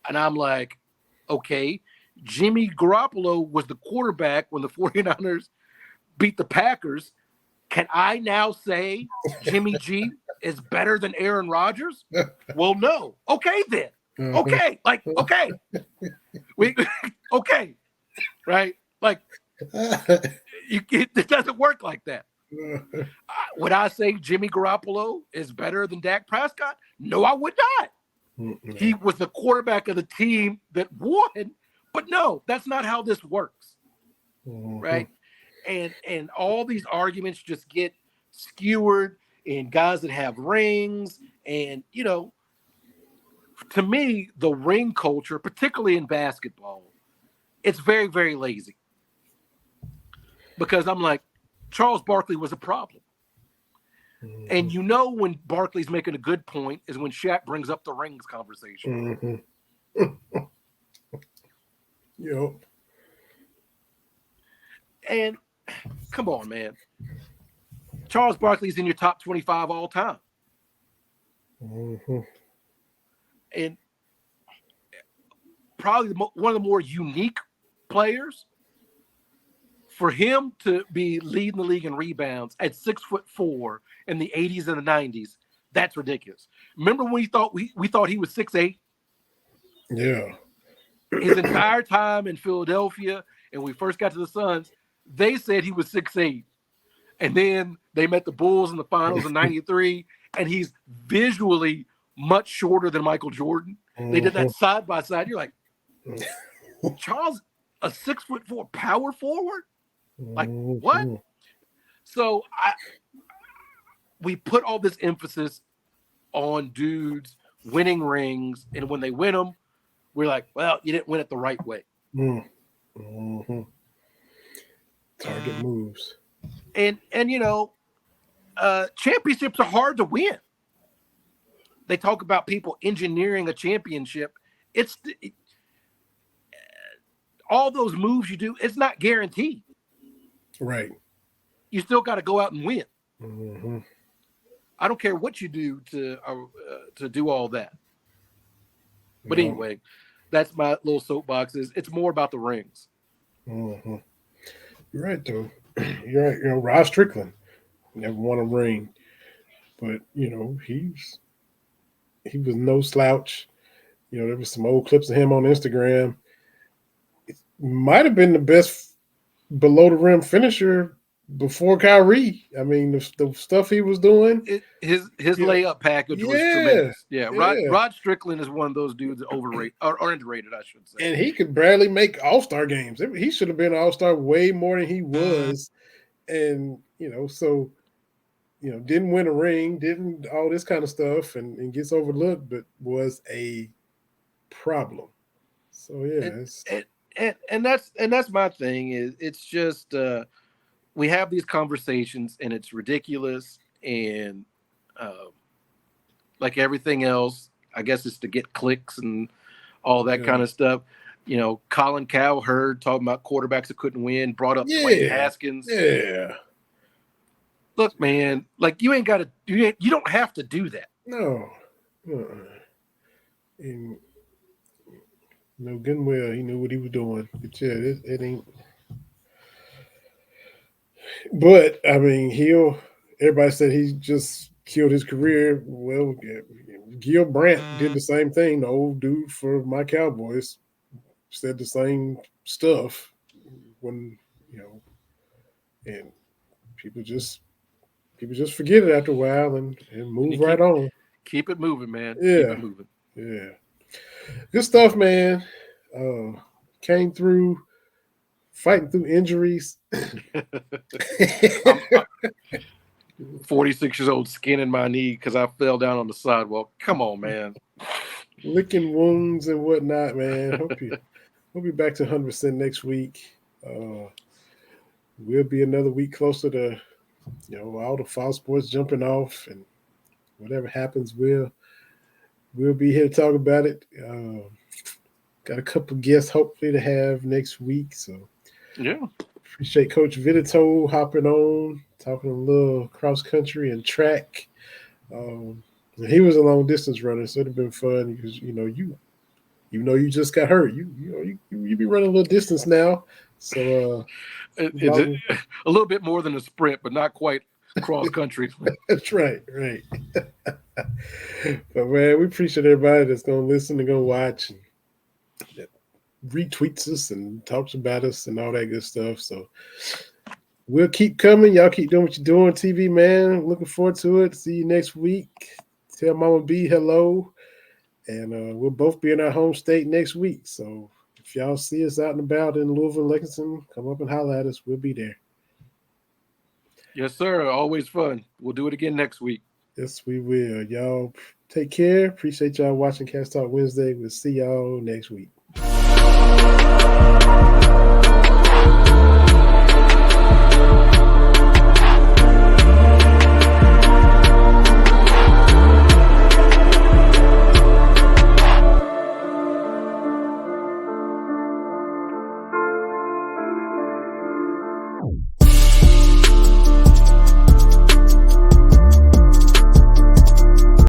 And I'm like, okay, Jimmy Garoppolo was the quarterback when the 49ers beat the Packers. Can I now say Jimmy G is better than Aaron Rodgers? Well, no. Okay, then. Okay. Like, okay. Okay. Right? Like, it doesn't work like that. Would I say Jimmy Garoppolo is better than Dak Prescott? No, I would not. He was the quarterback of the team that won, but no, that's not how this works. Right? And all these arguments just get skewered in guys that have rings. And, you know, to me, the ring culture, particularly in basketball, it's very, very lazy. Because I'm like, Charles Barkley was a problem. And you know when Barkley's making a good point is when Shaq brings up the rings conversation. Yep. And come on, man. Charles Barkley's in your top 25 all time. And probably one of the more unique players. For him to be leading the league in rebounds at 6'4" in the 80s and the 90s, that's ridiculous. Remember when we thought he was 6'8"? Yeah. His entire time in Philadelphia, and we first got to the Suns, they said he was 6'8". And then they met the Bulls in the finals in 93, and he's visually much shorter than Michael Jordan. They did that side by side. You're like, Charles, a 6'4" power forward? Like what? So we put all this emphasis on dudes winning rings, and when they win them, we're like, well, you didn't win it the right way. Target moves. And you know, championships are hard to win. They talk about people engineering a championship. All those moves you do, it's not guaranteed. Right. You still got to go out and win. I don't care what you do to do all that. But anyway, that's my little soapbox. It's more about the rings. You're right, though. You're right. You know, Rod Strickland never won a ring, but you know he was no slouch. You know, there was some old clips of him on Instagram. It might have been the best below the rim finisher before Kyrie. I mean, the stuff he was doing. His layup package was tremendous. Yeah. Rod Strickland is one of those dudes that overrated or underrated, I should say. And he could barely make All-Star games. He should have been an All-Star way more than he was. And, you know, so, you know, didn't win a ring, didn't all this kind of stuff, and gets overlooked, but was a problem. So, yeah. and that's my thing. Is it's just we have these conversations and it's ridiculous, and like everything else, I guess it's to get clicks and all that kind of stuff. Colin Cowherd talking about quarterbacks that couldn't win, brought up Dwayne Haskins. Yeah. Look, man, like you don't have to do that. No. And good and well, he knew what he was doing. But yeah, it ain't. But I mean, everybody said he just killed his career. Well, Gil Brandt did the same thing. The old dude for my Cowboys said the same stuff when, and people just forget it after a while and move right on. Keep it moving, man. Yeah. Keep it moving. Yeah. Good stuff, man. Came through, fighting through injuries. 46 years old, skin in my knee because I fell down on the sidewalk. Come on, man. Licking wounds and whatnot, man. Hope you're back to 100% next week. We'll be another week closer to, all the fall sports jumping off, and whatever happens, we'll be here to talk about it. Got a couple guests hopefully to have next week. So yeah, appreciate Coach Vitatoe hopping on, talking a little cross country and track. He was a long distance runner, so it'd have been fun because you just got hurt. You be running a little distance now, so it's a little bit more than a sprint, but not quite cross country. That's right. But man, we appreciate everybody that's gonna listen and gonna watch and that retweets us and talks about us and all that good stuff. So we'll keep coming. Y'all keep doing what you're doing, TV man. Looking forward to it. See you next week. Tell Mama B hello. And we'll both be in our home state next week. So if y'all see us out and about in Louisville, Lexington, come up and holler at us. We'll be there. Yes, sir. Always fun. We'll do it again next week. Yes, we will. Y'all take care. Appreciate y'all watching Cast Talk Wednesday. We'll see y'all next week.